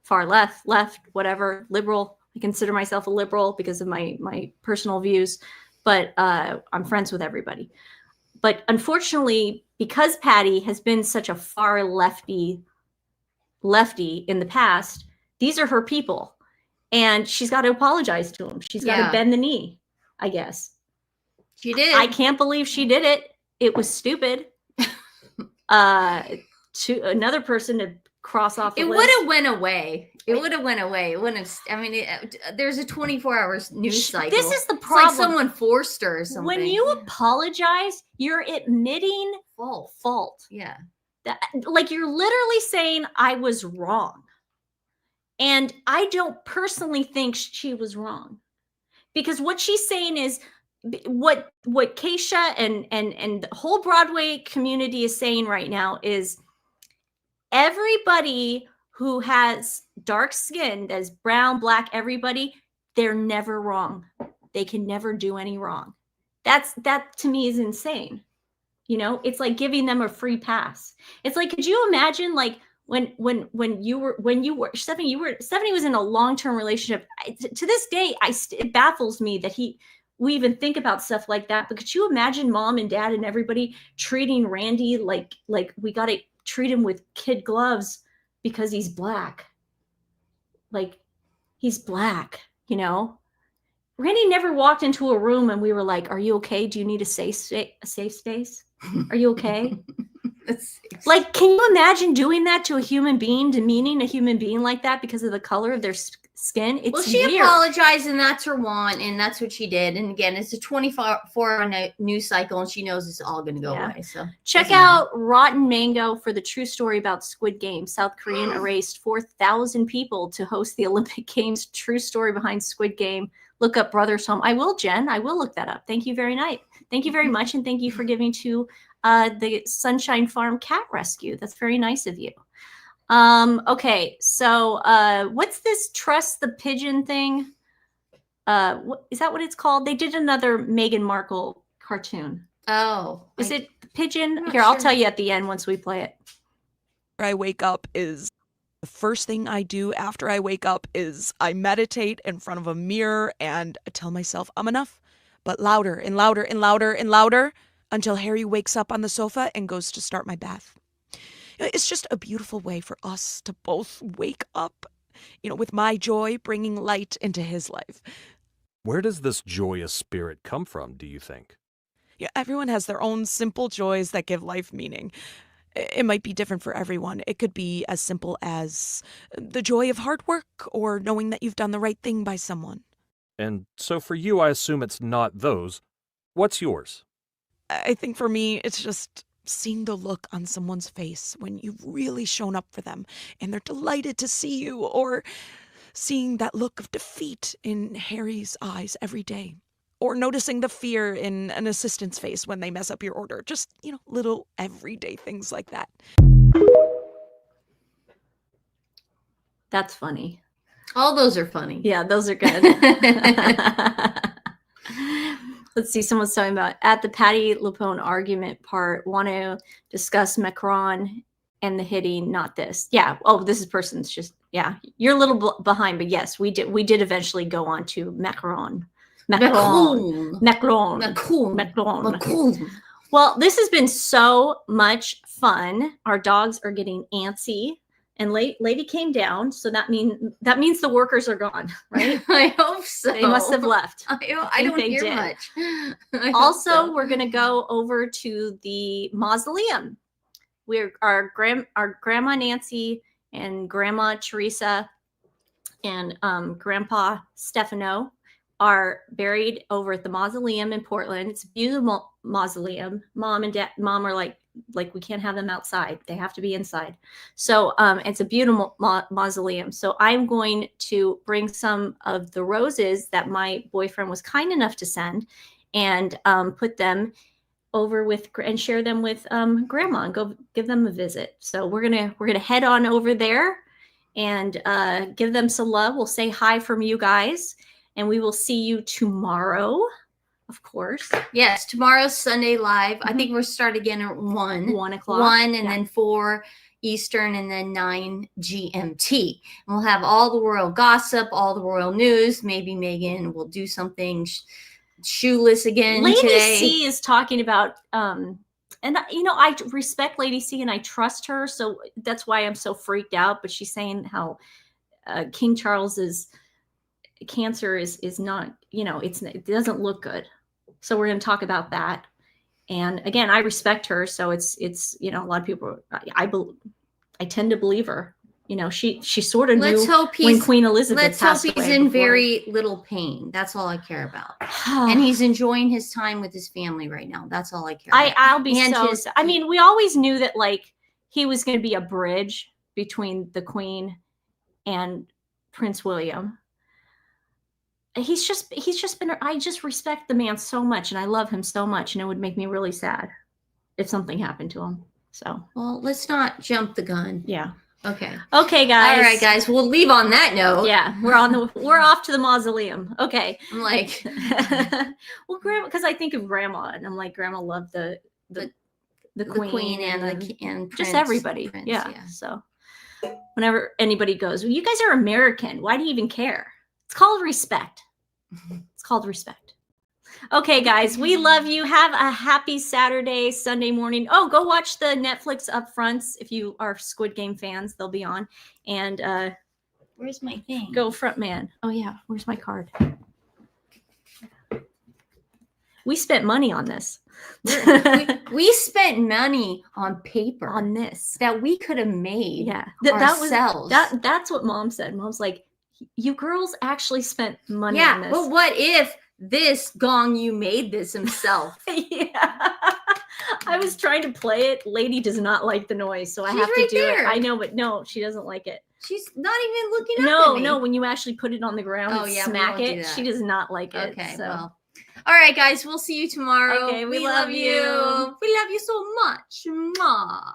far left, whatever, liberal. I consider myself a liberal because of my personal views, but I'm friends with everybody. But unfortunately, because Patty has been such a far lefty in the past, these are her people. And she's got to apologize to them. She's got to bend the knee, I guess. She did. I can't believe she did it. It was stupid. To another person to cross off the list. It would have went away. It would have went away. It wouldn't have. I mean, there's a 24-hour news cycle. This is the problem. It's like someone forced her or something. When you apologize, you're admitting fault. Yeah. Like, you're literally saying I was wrong. And I don't personally think she was wrong. Because what she's saying is what Keisha and the whole Broadway community is saying right now is everybody who has dark skin, that's brown, black, everybody, they're never wrong. They can never do any wrong. That to me is insane. You know, it's like giving them a free pass. It's like, could you imagine, like, when Stephanie was in a long-term relationship. To this day, it baffles me that we even think about stuff like that. But could you imagine mom and dad and everybody treating Randy like we got to treat him with kid gloves because he's black? Like, he's black, you know? Randy never walked into a room and we were like, "Are you okay? Do you need a safe space? Are you okay?" Like, can you imagine doing that to a human being, demeaning a human being like that because of the color of their skin? It's well, she weird. apologized, and that's her want, and that's what she did. And again, it's a 24-hour news cycle, and she knows it's all going to go away. So check out Rotten Mango for the true story about Squid Game. South Korean erased 4,000 people to host the Olympic Games. True story behind Squid Game. Look up Brothers Home. I will, Jen. I will look that up. Thank you very much. Thank you very much, and thank you for giving to the Sunshine Farm Cat Rescue. That's very nice of you. Okay, so what's this Trust the Pigeon thing? Is that what it's called? They did another Meghan Markle cartoon. Oh. Is it the Pigeon? Here, I'll tell you at the end once we play it. I wake up is the first thing I do after I wake up is I meditate in front of a mirror and I tell myself I'm enough, but louder and louder and louder and louder until Harry wakes up on the sofa and goes to start my bath. It's just a beautiful way for us to both wake up, with my joy bringing light into his life. Where does this joyous spirit come from, do you think? Yeah, everyone has their own simple joys that give life meaning. It might be different for everyone. It could be as simple as the joy of hard work or knowing that you've done the right thing by someone. And so for you, I assume it's not those. What's yours? I think for me, it's just seeing the look on someone's face when you've really shown up for them and they're delighted to see you, or seeing that look of defeat in Harry's eyes every day, or noticing the fear in an assistant's face when they mess up your order. Just, little everyday things like that. That's funny. All those are funny. Yeah, those are good. Let's see. Someone's talking about at the Patty LuPone argument part. Want to discuss Macron and the hitting, not this. Yeah. Oh, this is person's just. Yeah, you're a little behind, but yes, we did. We did eventually go on to Macron. Well, this has been so much fun. Our dogs are getting antsy, and lady came down, so that means the workers are gone, right? I hope so. They must have left. I don't hear much. Also, we're gonna go over to the mausoleum. Our grandma Nancy and Grandma Teresa and Grandpa Stefano are buried over at the mausoleum in Portland. It's a beautiful mausoleum. Mom are like we can't have them outside. They have to be inside. So it's a beautiful mausoleum. So I'm going to bring some of the roses that my boyfriend was kind enough to send and put them over with and share them with Grandma and go give them a visit. So we're gonna head on over there and give them some love. We'll say hi from you guys, and we will see you tomorrow, of course. Yes, tomorrow's Sunday Live. I think we'll start again at 1 o'clock. 1 and then 4 Eastern and then 9 GMT. And we'll have all the royal gossip, all the royal news. Maybe Meghan will do something shoeless again Lady today. C is talking about and I respect Lady C and I trust her, so that's why I'm so freaked out. But she's saying how King Charles's cancer is not, it doesn't look good. So we're going to talk about that. And again, I respect her, so it's a lot of people I tend to believe her. She sort of knew when Queen Elizabeth passed away. Let's hope he's in very little pain. That's all I care about. And he's enjoying his time with his family right now. That's all I care about. I'll be we always knew that he was going to be a bridge between the Queen and Prince William. He's just been, I just respect the man so much and I love him so much, and it would make me really sad if something happened to him. So, well, let's not jump the gun. Yeah. Okay, guys. All right, guys. We'll leave on that note. Yeah, we're off to the mausoleum. Okay. I'm like, well, Grandma, because I think of Grandma, and I'm like, Grandma loved the Queen and Prince, just everybody. Prince, yeah. So, whenever anybody goes, well, you guys are American. Why do you even care? It's called respect. It's called respect. Okay, guys, we love you. Have a happy Saturday, Sunday morning. Oh, go watch the Netflix upfronts if you are Squid Game fans. They'll be on. And where's my thing? Go front man. Oh yeah, where's my card? We spent money on this. we spent money on paper on this that we could have made. Yeah, ourselves. That's what Mom said. Mom's like, you girls actually spent money on this. But what if this gong you made this himself? Yeah. I was trying to play it. Lady does not like the noise, so I have to do it. I know, but no, she doesn't like it. She's not even looking up at me. No, when you actually put it on the ground and smack it, she does not like it. Okay, so. well. All right, guys, we'll see you tomorrow. Okay, we love you. We love you so much. Mwah.